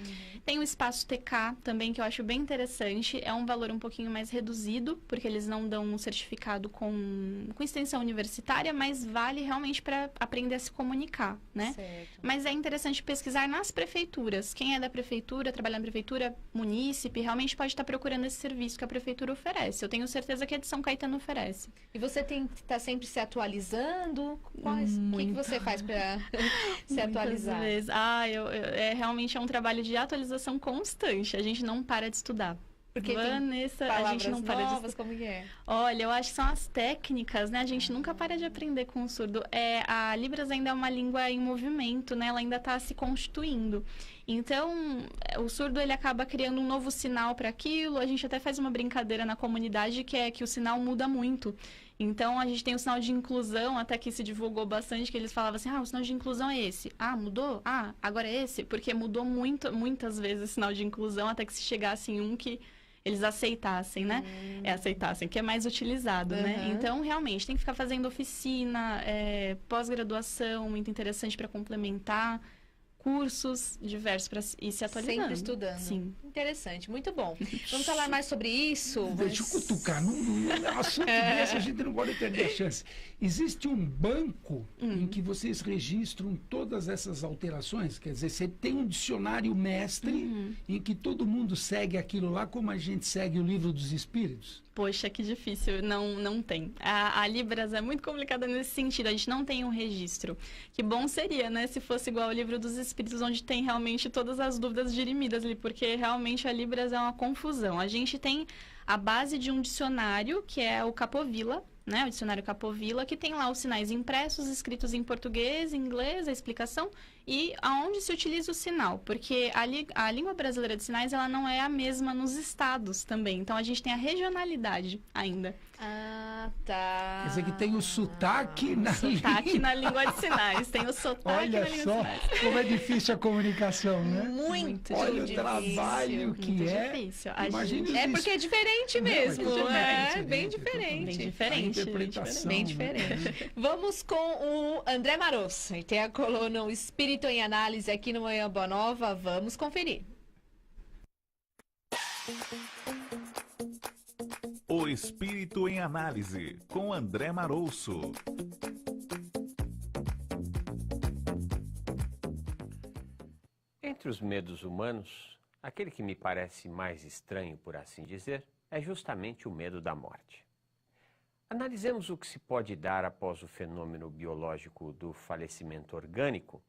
Tem o Espaço TK também, que eu acho bem interessante. É um valor um pouquinho mais reduzido, porque eles não dão um certificado com extensão universitária, mas vale realmente para aprender a se comunicar, né? Certo. Mas é interessante pesquisar nas prefeituras. Quem é da prefeitura, trabalha na prefeitura, munícipe, realmente pode estar procurando esse serviço que a prefeitura oferece. Eu tenho certeza que a de São Caetano oferece. E você tem que estar sempre se atualizando? O que você faz para se atualizar? Vezes. Realmente é um trabalho de atualização constante. A gente não para de estudar. Porque Vanessa, a gente não para novas, de... como que é? Olha, eu acho que são as técnicas, né? A gente nunca para de aprender com o surdo. A Libras ainda é uma língua em movimento, né? Ela ainda está se constituindo. Então, o surdo, ele acaba criando um novo sinal para aquilo. A gente até faz uma brincadeira na comunidade, que é que o sinal muda muito. Então, a gente tem o sinal de inclusão, até que se divulgou bastante, que eles falavam assim, o sinal de inclusão é esse. Mudou? Agora é esse? Porque mudou muitas vezes o sinal de inclusão, até que se chegasse em um que eles aceitassem, né? Aceitassem, que é mais utilizado, né? Então, realmente, tem que ficar fazendo oficina, pós-graduação, muito interessante para complementar, cursos diversos para ir se atualizando. Sempre estudando. Sim. Interessante, muito bom. Vamos falar mais sobre isso? Deixa eu cutucar. No assunto desse, a gente não pode perder a chance. Existe um banco em que vocês registram todas essas alterações? Quer dizer, você tem um dicionário mestre em que todo mundo segue aquilo lá, como a gente segue o Livro dos Espíritos? Poxa, que difícil. Não tem. A Libras é muito complicada nesse sentido. A gente não tem um registro. Que bom seria, né? Se fosse igual ao Livro dos Espíritos, onde tem realmente todas as dúvidas dirimidas ali, porque realmente a Libras é uma confusão. A gente tem a base de um dicionário, que é o Capovilla, né, o dicionário Capovilla, que tem lá os sinais impressos, escritos em português, inglês, a explicação, e aonde se utiliza o sinal, porque a língua brasileira de sinais, ela não é a mesma nos estados também, então a gente tem a regionalidade ainda. Ah, tá. Quer dizer que tem o sotaque na língua de sinais, tem o sotaque na língua de sinais. Olha só como é difícil a comunicação, né? Muito Olha difícil. o trabalho que é. Difícil. É porque é diferente mesmo. Não, é bem diferente. Bem diferente. Bem diferente. Vamos com o André Marosso. Ele tem a coluna O Espírito em Análise aqui no Manhã Boa Nova. Vamos conferir. O Espírito em Análise, com André Marosso. Entre os medos humanos, aquele que me parece mais estranho, por assim dizer, é justamente o medo da morte. Analisemos o que se pode dar após o fenômeno biológico do falecimento orgânico,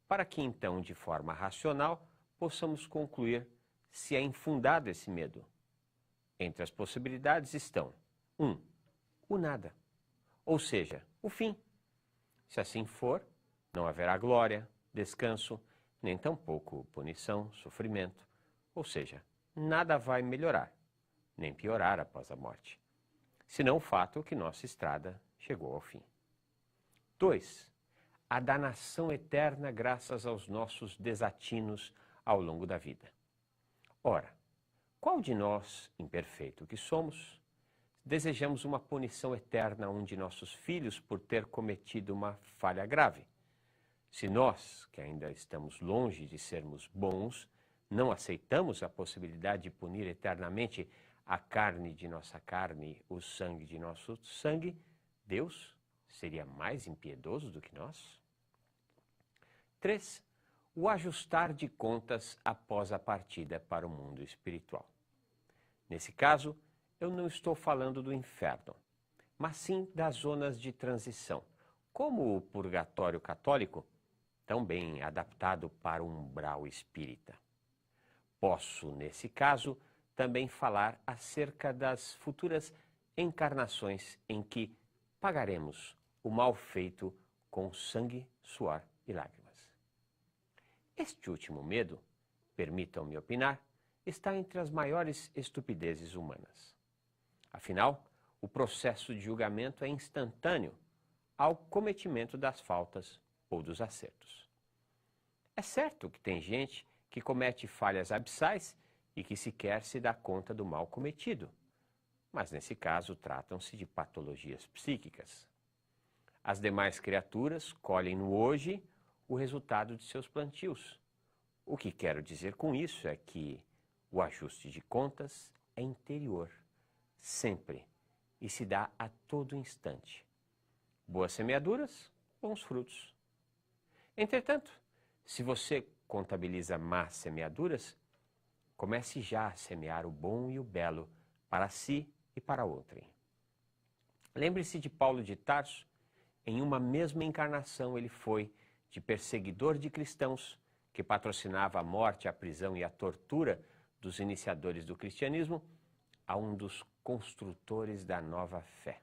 para que então, de forma racional, possamos concluir se é infundado esse medo. Entre as possibilidades estão 1. O nada, ou seja, o fim. Se assim for, não haverá glória, descanso, nem tampouco punição, sofrimento, ou seja, nada vai melhorar, nem piorar após a morte, senão o fato que nossa estrada chegou ao fim. 2. A danação eterna graças aos nossos desatinos ao longo da vida. Ora, qual de nós, imperfeito que somos, desejamos uma punição eterna a um de nossos filhos por ter cometido uma falha grave? Se nós, que ainda estamos longe de sermos bons, não aceitamos a possibilidade de punir eternamente a carne de nossa carne, o sangue de nosso sangue, Deus seria mais impiedoso do que nós? 3. O ajustar de contas após a partida para o mundo espiritual. Nesse caso, eu não estou falando do inferno, mas sim das zonas de transição, como o purgatório católico, tão bem adaptado para o umbral espírita. Posso, nesse caso, também falar acerca das futuras encarnações em que pagaremos o mal feito com sangue, suor e lágrimas. Este último medo, permitam-me opinar, está entre as maiores estupidezes humanas. Afinal, o processo de julgamento é instantâneo ao cometimento das faltas ou dos acertos. É certo que tem gente que comete falhas abissais e que sequer se dá conta do mal cometido, mas nesse caso tratam-se de patologias psíquicas. As demais criaturas colhem no hoje o resultado de seus plantios. O que quero dizer com isso é que o ajuste de contas é interior, sempre, e se dá a todo instante. Boas semeaduras, bons frutos. Entretanto, se você contabiliza más semeaduras, comece já a semear o bom e o belo para si e para outrem. Lembre-se de Paulo de Tarso. Em uma mesma encarnação ele foi de perseguidor de cristãos, que patrocinava a morte, a prisão e a tortura dos iniciadores do cristianismo, a um dos construtores da nova fé.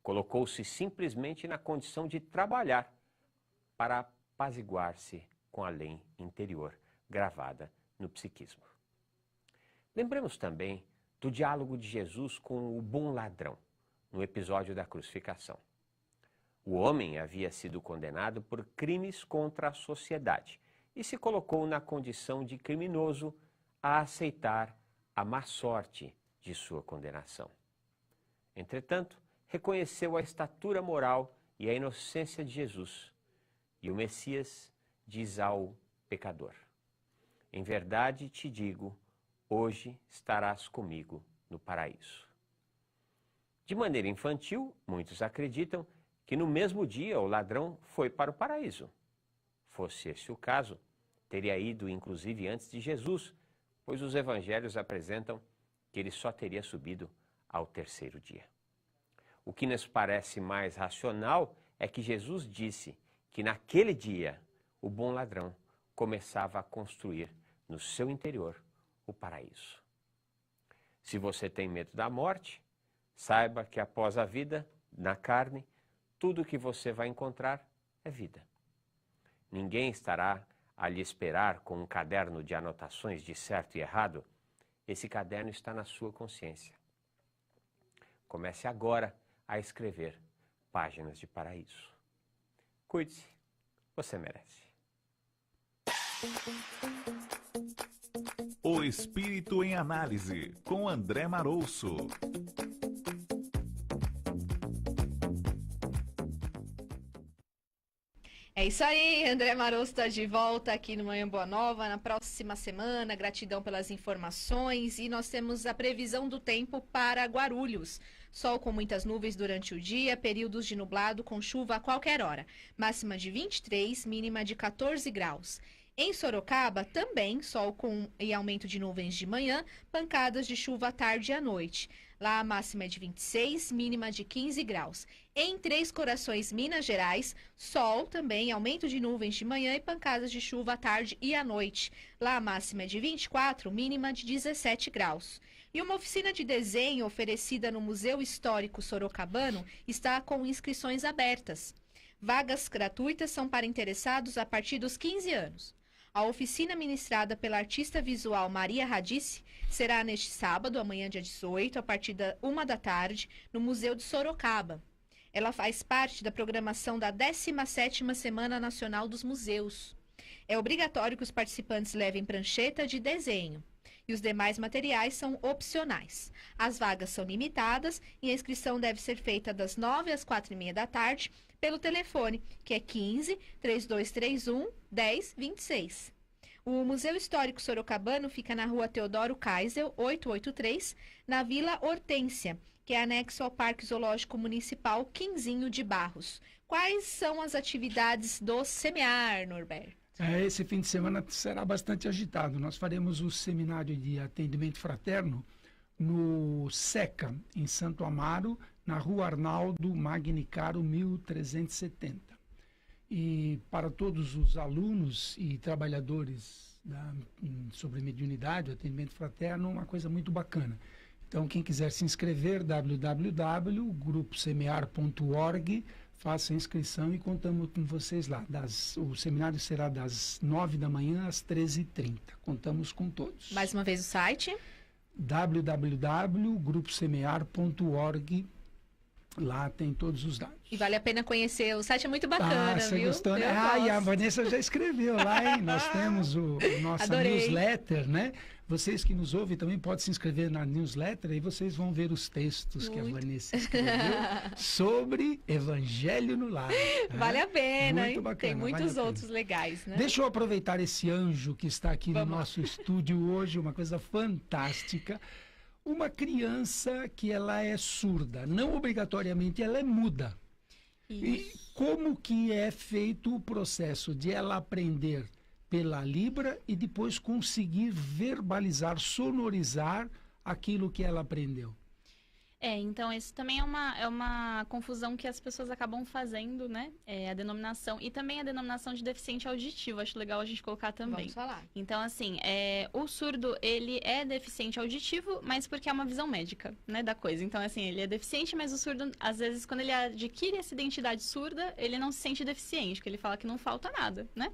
Colocou-se simplesmente na condição de trabalhar para apaziguar-se com a lei interior gravada no psiquismo. Lembremos também do diálogo de Jesus com o bom ladrão, no episódio da crucificação. O homem havia sido condenado por crimes contra a sociedade e se colocou na condição de criminoso a aceitar a má sorte de sua condenação. Entretanto, reconheceu a estatura moral e a inocência de Jesus, e o Messias diz ao pecador: em verdade te digo, hoje estarás comigo no paraíso. De maneira infantil, muitos acreditam que no mesmo dia o ladrão foi para o paraíso. Fosse esse o caso, teria ido inclusive antes de Jesus, pois os evangelhos apresentam que ele só teria subido ao terceiro dia. O que nos parece mais racional é que Jesus disse que naquele dia o bom ladrão começava a construir no seu interior o paraíso. Se você tem medo da morte, Saiba que após a vida, na carne, tudo que você vai encontrar é vida. Ninguém estará a lhe esperar com um caderno de anotações de certo e errado. Esse caderno está na sua consciência. Comece agora a escrever páginas de paraíso. Cuide-se, você merece. O Espírito em Análise, com André Marouço. É isso aí, André Marouço está de volta aqui no Manhã Boa Nova, na próxima semana. Gratidão pelas informações. E nós temos a previsão do tempo para Guarulhos. Sol com muitas nuvens durante o dia, períodos de nublado com chuva a qualquer hora. Máxima de 23, mínima de 14 graus. Em Sorocaba, também sol com e aumento de nuvens de manhã, pancadas de chuva à tarde e à noite. Lá a máxima é de 26, mínima de 15 graus. Em Três Corações, Minas Gerais, sol também, aumento de nuvens de manhã e pancadas de chuva à tarde e à noite. Lá a máxima é de 24, mínima de 17 graus. E uma oficina de desenho oferecida no Museu Histórico Sorocabano está com inscrições abertas. Vagas gratuitas são para interessados a partir dos 15 anos. A oficina ministrada pela artista visual Maria Radice será neste sábado, amanhã dia 18, a partir da 1 da tarde, no Museu de Sorocaba. Ela faz parte da programação da 17ª Semana Nacional dos Museus. É obrigatório que os participantes levem prancheta de desenho. E os demais materiais são opcionais. As vagas são limitadas e a inscrição deve ser feita das 9 às 4h30 da tarde pelo telefone, que é 15 3231 1026. O Museu Histórico Sorocabano fica na rua Teodoro Kaisel, 883, na Vila Hortência, que é anexo ao Parque Zoológico Municipal Quinzinho de Barros. Quais são as atividades do SEMEAR, Norberto? Esse fim de semana será bastante agitado. Nós faremos o seminário de atendimento fraterno no SECA, em Santo Amaro, na Rua Arnaldo Magnicaro, 1370. E para todos os alunos e trabalhadores sobre mediunidade, atendimento fraterno, uma coisa muito bacana. Então, quem quiser se inscrever, www.gruposemear.org, faça a inscrição e contamos com vocês lá. O seminário será das 9 da manhã às 13h30. Contamos com todos. Mais uma vez o site? www.gruposemear.org. Lá tem todos os dados. E vale a pena conhecer. O site é muito bacana, você viu? Gostou, né? E a Vanessa já escreveu lá, hein? Nós temos nossa newsletter, né? Vocês que nos ouvem também podem se inscrever na newsletter e vocês vão ver os textos que a Vanessa escreveu sobre Evangelho no Lar. Vale a pena, muito bacana, tem muitos outros legais, né? Deixa eu aproveitar esse anjo que está aqui no nosso estúdio hoje, uma coisa fantástica. Uma criança que ela é surda, não obrigatoriamente ela é muda. Isso. E como que é feito o processo de ela aprender pela Libra e depois conseguir verbalizar, sonorizar aquilo que ela aprendeu? Então isso também é uma confusão que as pessoas acabam fazendo, né? A denominação, e também a denominação de deficiente auditivo, acho legal a gente colocar também. Vamos falar. Então, assim, o surdo, ele é deficiente auditivo, mas porque é uma visão médica, né, da coisa. Então, assim, ele é deficiente, mas o surdo, às vezes, quando ele adquire essa identidade surda, ele não se sente deficiente, porque ele fala que não falta nada, né?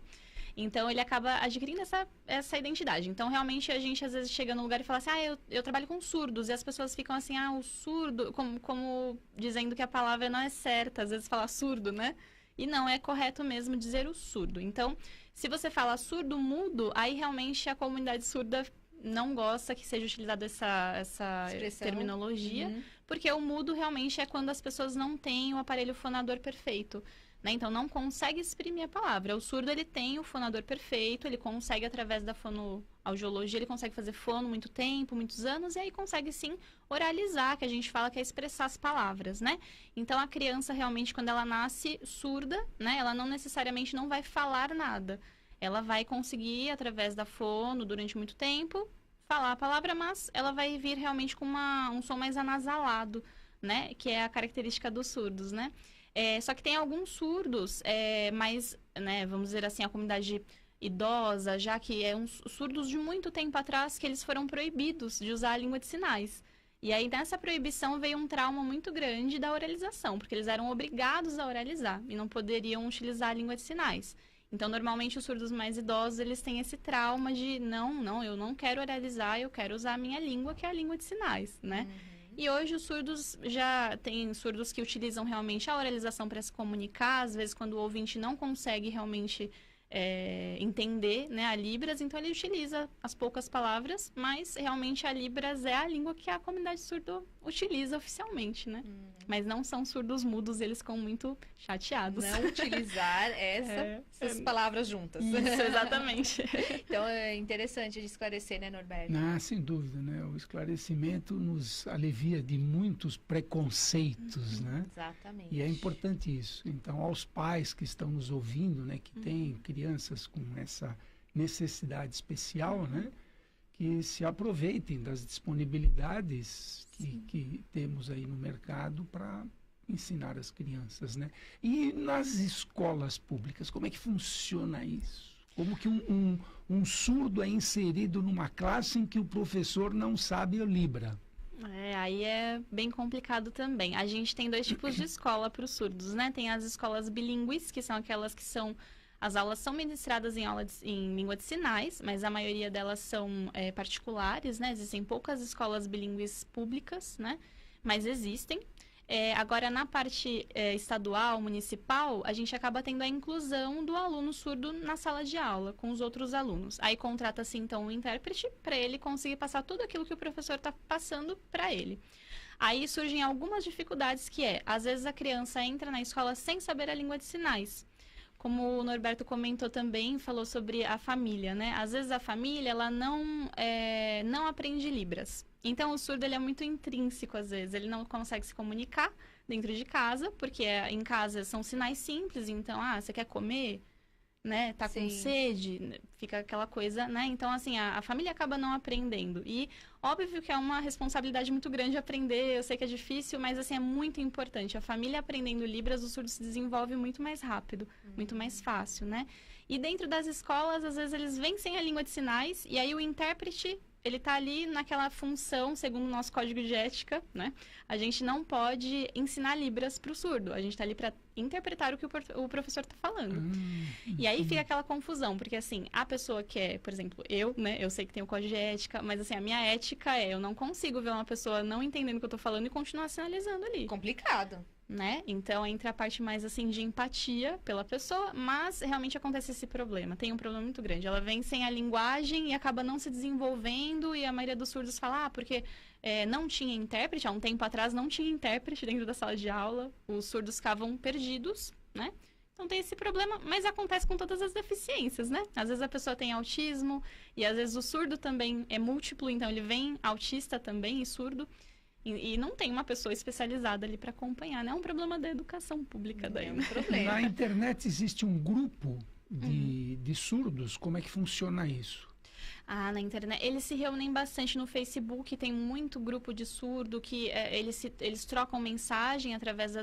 Então, ele acaba adquirindo essa identidade. Então, realmente, a gente, às vezes, chega num lugar e fala assim, eu trabalho com surdos. E as pessoas ficam assim, o surdo, como dizendo que a palavra não é certa. Às vezes, fala surdo, né? E não, é correto mesmo dizer o surdo. Então, se você fala surdo, mudo, aí, realmente, a comunidade surda não gosta que seja utilizada essa terminologia. Porque o mudo, realmente, é quando as pessoas não têm o aparelho fonador perfeito. Né? Então, não consegue exprimir a palavra. O surdo, ele tem o fonador perfeito, ele consegue, através da fonoaudiologia, ele consegue fazer fono muito tempo, muitos anos, e aí consegue, sim, oralizar, que a gente fala que é expressar as palavras, né? Então, a criança, realmente, quando ela nasce surda, né? Ela não necessariamente não vai falar nada. Ela vai conseguir, através da fono, durante muito tempo, falar a palavra, mas ela vai vir realmente com um som mais anasalado, né? Que é a característica dos surdos, né? Só que tem alguns surdos, mas, né, vamos dizer assim, a comunidade idosa, já que surdos de muito tempo atrás, que eles foram proibidos de usar a língua de sinais. E aí, nessa proibição, veio um trauma muito grande da oralização, porque eles eram obrigados a oralizar e não poderiam utilizar a língua de sinais. Então, normalmente, os surdos mais idosos, eles têm esse trauma de, não, eu não quero oralizar, eu quero usar a minha língua, que é a língua de sinais, né? E hoje os surdos já tem surdos que utilizam realmente a oralização para se comunicar, às vezes quando o ouvinte não consegue realmente entender, né, a Libras, então ele utiliza as poucas palavras, mas realmente a Libras é a língua que a comunidade surda utiliza oficialmente, né? Mas não são surdos mudos, eles ficam muito chateados. Não utilizar essas palavras juntas. Isso, exatamente. Então é interessante de esclarecer, né, Norberto? Sem dúvida, né? O esclarecimento nos alivia de muitos preconceitos, né? Exatamente. E é importante isso. Então, aos pais que estão nos ouvindo, né, que têm crianças com essa necessidade especial, né, que se aproveitem das disponibilidades que temos aí no mercado para ensinar as crianças, né? E nas escolas públicas, como é que funciona isso? Como que um surdo é inserido numa classe em que o professor não sabe a Libra? Aí é bem complicado também. A gente tem 2 tipos de escola para os surdos, né? Tem as escolas bilíngues, que são aquelas que são... As aulas são ministradas em língua de sinais, mas a maioria delas são particulares, né? Existem poucas escolas bilíngues públicas, né? Mas existem. Agora, na parte estadual, municipal, a gente acaba tendo a inclusão do aluno surdo na sala de aula, com os outros alunos. Aí contrata-se, então, um intérprete para ele conseguir passar tudo aquilo que o professor está passando para ele. Aí surgem algumas dificuldades que às vezes a criança entra na escola sem saber a língua de sinais. Como o Norberto comentou também, falou sobre a família, né? Às vezes a família, ela não aprende Libras. Então, o surdo, ele é muito intrínseco, às vezes. Ele não consegue se comunicar dentro de casa, porque em casa são sinais simples. Então, você quer comer? Né? Tá com sede? Fica aquela coisa, né? Então, assim, a família acaba não aprendendo. E, óbvio que é uma responsabilidade muito grande aprender. Eu sei que é difícil, mas, assim, é muito importante. A família aprendendo Libras, o surdo se desenvolve muito mais rápido, muito mais fácil, né? E dentro das escolas, às vezes, eles vêm sem a língua de sinais. E aí, o intérprete... Ele está ali naquela função, segundo o nosso código de ética, né? A gente não pode ensinar Libras para o surdo. A gente está ali para interpretar o que o professor está falando. E aí fica aquela confusão, porque assim, a pessoa que é, por exemplo, né? Eu sei que tem o código de ética, mas assim, a minha ética eu não consigo ver uma pessoa não entendendo o que eu estou falando e continuar sinalizando ali. Complicado. Né? Então, entra a parte mais, assim, de empatia pela pessoa, mas realmente acontece esse problema. Tem um problema muito grande. Ela vem sem a linguagem e acaba não se desenvolvendo, e a maioria dos surdos fala, porque não tinha intérprete, há um tempo atrás não tinha intérprete dentro da sala de aula, os surdos ficavam perdidos, né? Então, tem esse problema, mas acontece com todas as deficiências, né? Às vezes a pessoa tem autismo, e às vezes o surdo também é múltiplo, então ele vem autista também e surdo. E não tem uma pessoa especializada ali para acompanhar, né? É um problema da educação pública daí. É um problema. Na internet existe um grupo de surdos, como é que funciona isso? Na internet, eles se reúnem bastante no Facebook, tem muito grupo de surdo que eles trocam mensagem através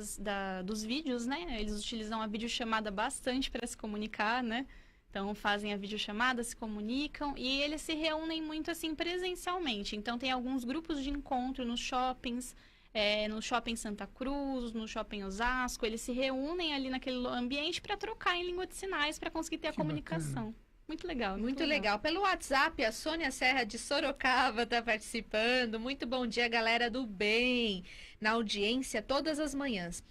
dos vídeos, né? Eles utilizam a videochamada bastante para se comunicar, né? Então, fazem a videochamada, se comunicam e eles se reúnem muito, assim, presencialmente. Então, tem alguns grupos de encontro nos shoppings, no Shopping Santa Cruz, no Shopping Osasco. Eles se reúnem ali naquele ambiente para trocar em língua de sinais, para conseguir ter a comunicação. Bacana. Muito legal. Muito legal. Pelo WhatsApp, a Sônia Serra de Sorocaba está participando. Muito bom dia, galera do bem. Na audiência todas as manhãs.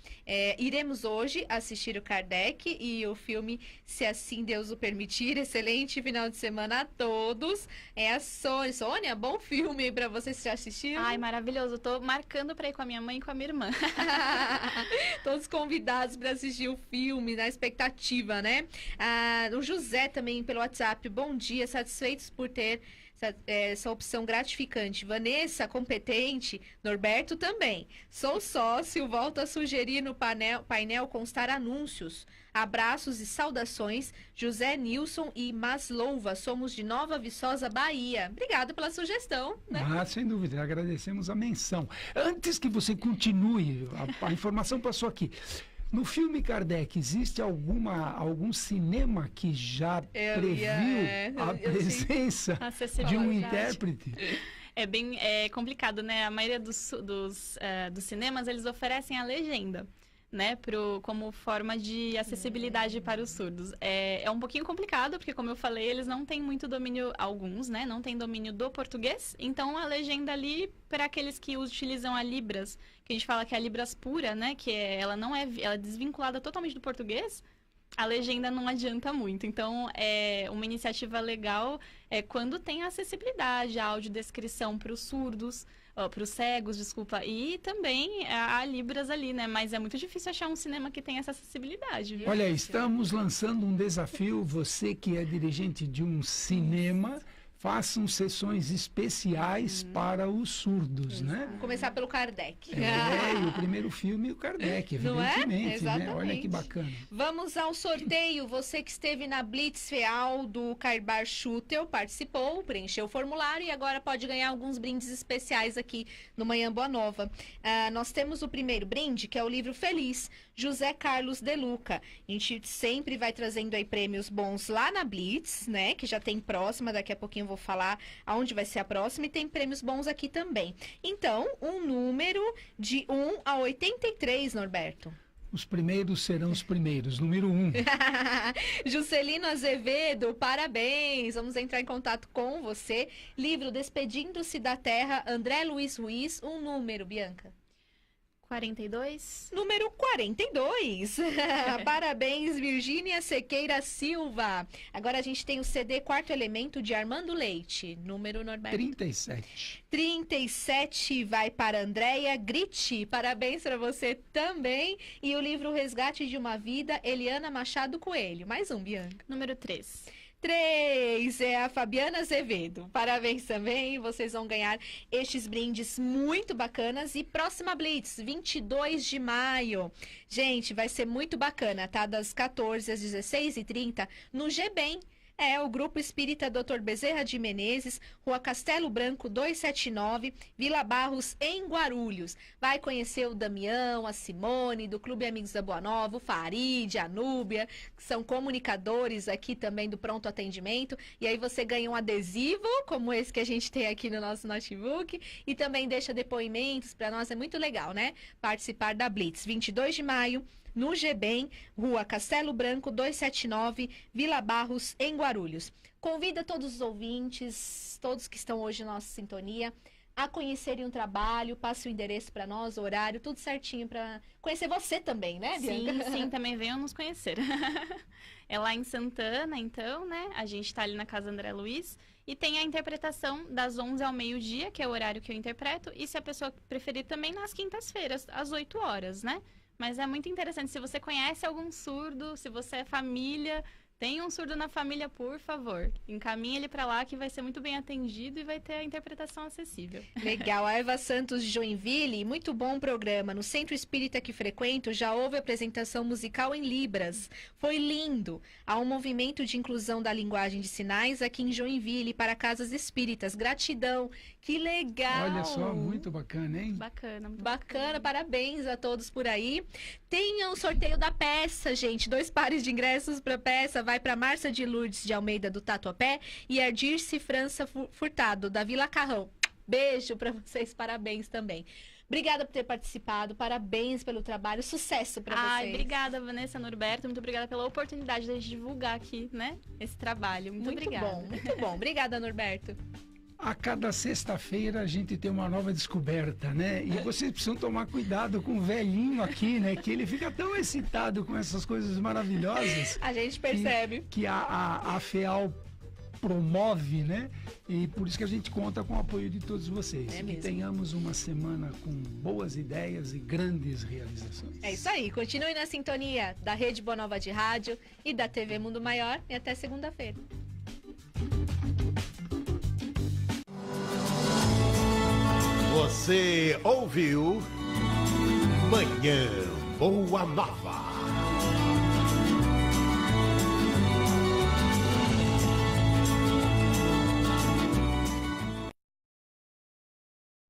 Iremos hoje assistir o Kardec e o filme Se Assim Deus o Permitir. Excelente final de semana a todos. É a Sônia. Sônia, bom filme para você. Você já assistiu? Ai, maravilhoso. Eu tô marcando para ir com a minha mãe e com a minha irmã. Todos convidados para assistir o filme, na expectativa, né? O José também pelo WhatsApp. Bom dia, satisfeitos por ter essa opção gratificante. Vanessa, competente. Norberto também. Sou sócio, volto a sugerir no painel constar anúncios. Abraços e saudações. José Nilson e Maslouva. Somos de Nova Viçosa, Bahia. Obrigado pela sugestão, né? Sem dúvida. Agradecemos a menção. Antes que você continue, a informação passou aqui. No filme Kardec, existe algum cinema que já previu a presença de um intérprete? É bem complicado, né? A maioria dos cinemas, eles oferecem a legenda, né? Como forma de acessibilidade para os surdos. É um pouquinho complicado, porque, como eu falei, eles não têm muito domínio, alguns, né? Não têm domínio do português. Então, a legenda ali, para aqueles que utilizam a Libras, que a gente fala que é a Libras pura, né? Que ela é desvinculada totalmente do português, a legenda não adianta muito. Então, uma iniciativa legal quando tem acessibilidade, a audiodescrição para os surdos, para os cegos, desculpa, e também a Libras ali, né? Mas é muito difícil achar um cinema que tenha essa acessibilidade, viu? Olha, estamos lançando um desafio, você que é dirigente de um cinema, façam sessões especiais para os surdos, né? Vamos começar pelo Kardec. E o primeiro filme, o Kardec, evidentemente, né? Olha que bacana. Vamos ao sorteio. Você que esteve na Blitz Feal do Carbar Schutel, participou, preencheu o formulário e agora pode ganhar alguns brindes especiais aqui no Manhã Boa Nova. Nós temos o primeiro brinde, que é o livro Feliz, José Carlos de Luca. A gente sempre vai trazendo aí prêmios bons lá na Blitz, né? Que já tem próxima, daqui a pouquinho vou falar aonde vai ser a próxima, e tem prêmios bons aqui também. Então, um número de 1 a 83, Norberto. Os primeiros serão os primeiros, número 1. Juscelino Azevedo, parabéns! Vamos entrar em contato com você. Livro Despedindo-se da Terra, André Luiz Ruiz, um número, Bianca. 42. Número 42. Parabéns, Virgínia Sequeira Silva. Agora a gente tem o CD Quarto Elemento de Armando Leite. Número, Norberto? 37. 37 vai para Andréia Gritti. Parabéns para você também. E o livro Resgate de uma Vida, Eliana Machado Coelho. Mais um, Bianca. Número 3. 3 é a Fabiana Azevedo. Parabéns também, vocês vão ganhar estes brindes muito bacanas. E próxima Blitz, 22 de maio. Gente, vai ser muito bacana, tá? Das 14 às 16h30 no GBEM. O Grupo Espírita Dr. Bezerra de Menezes, Rua Castelo Branco 279, Vila Barros, em Guarulhos. Vai conhecer o Damião, a Simone, do Clube Amigos da Boa Nova, o Farid, a Núbia, que são comunicadores aqui também do Pronto Atendimento. E aí você ganha um adesivo, como esse que a gente tem aqui no nosso notebook, e também deixa depoimentos. Para nós é muito legal, né? Participar da Blitz, 22 de maio. No GBEM, Rua Castelo Branco, 279, Vila Barros, em Guarulhos. Convida todos os ouvintes, todos que estão hoje na nossa sintonia, a conhecerem o trabalho, passe o endereço para nós, o horário, tudo certinho para conhecer você também, né, Bianca? Sim, também venham nos conhecer. É lá em Santana, então, né? A gente está ali na Casa André Luiz. E tem a interpretação das 11 ao meio-dia, que é o horário que eu interpreto. E se a pessoa preferir, também nas quintas-feiras, às 8 horas, né? Mas é muito interessante, se você conhece algum surdo, se você é família, tem um surdo na família, por favor, encaminhe ele para lá que vai ser muito bem atendido e vai ter a interpretação acessível. Legal, a Eva Santos de Joinville, muito bom programa. No Centro Espírita que frequento, já houve apresentação musical em Libras. Foi lindo. Há um movimento de inclusão da linguagem de sinais aqui em Joinville para casas espíritas. Gratidão. Que legal. Olha só, muito bacana, hein? Bacana, muito bacana. Parabéns a todos por aí. Tem o sorteio da peça, gente. 2 pares de ingressos para peça. Vai para Márcia de Lourdes de Almeida do Tatuapé e a Dirce França Furtado da Vila Carrão. Beijo para vocês, parabéns também. Obrigada por ter participado, parabéns pelo trabalho, sucesso para vocês. Obrigada, Vanessa, Norberto, muito obrigada pela oportunidade de divulgar aqui, né, esse trabalho. Muito obrigada. Muito bom. Obrigada, Norberto. A cada sexta-feira a gente tem uma nova descoberta, né? E vocês precisam tomar cuidado com o velhinho aqui, né? Que ele fica tão excitado com essas coisas maravilhosas. A gente percebe. Que a FEAL promove, né? E por isso que a gente conta com o apoio de todos vocês. Que tenhamos uma semana com boas ideias e grandes realizações. É isso aí. Continue na sintonia da Rede Boa Nova de Rádio e da TV Mundo Maior. E até segunda-feira. Você ouviu Manhã Boa Nova.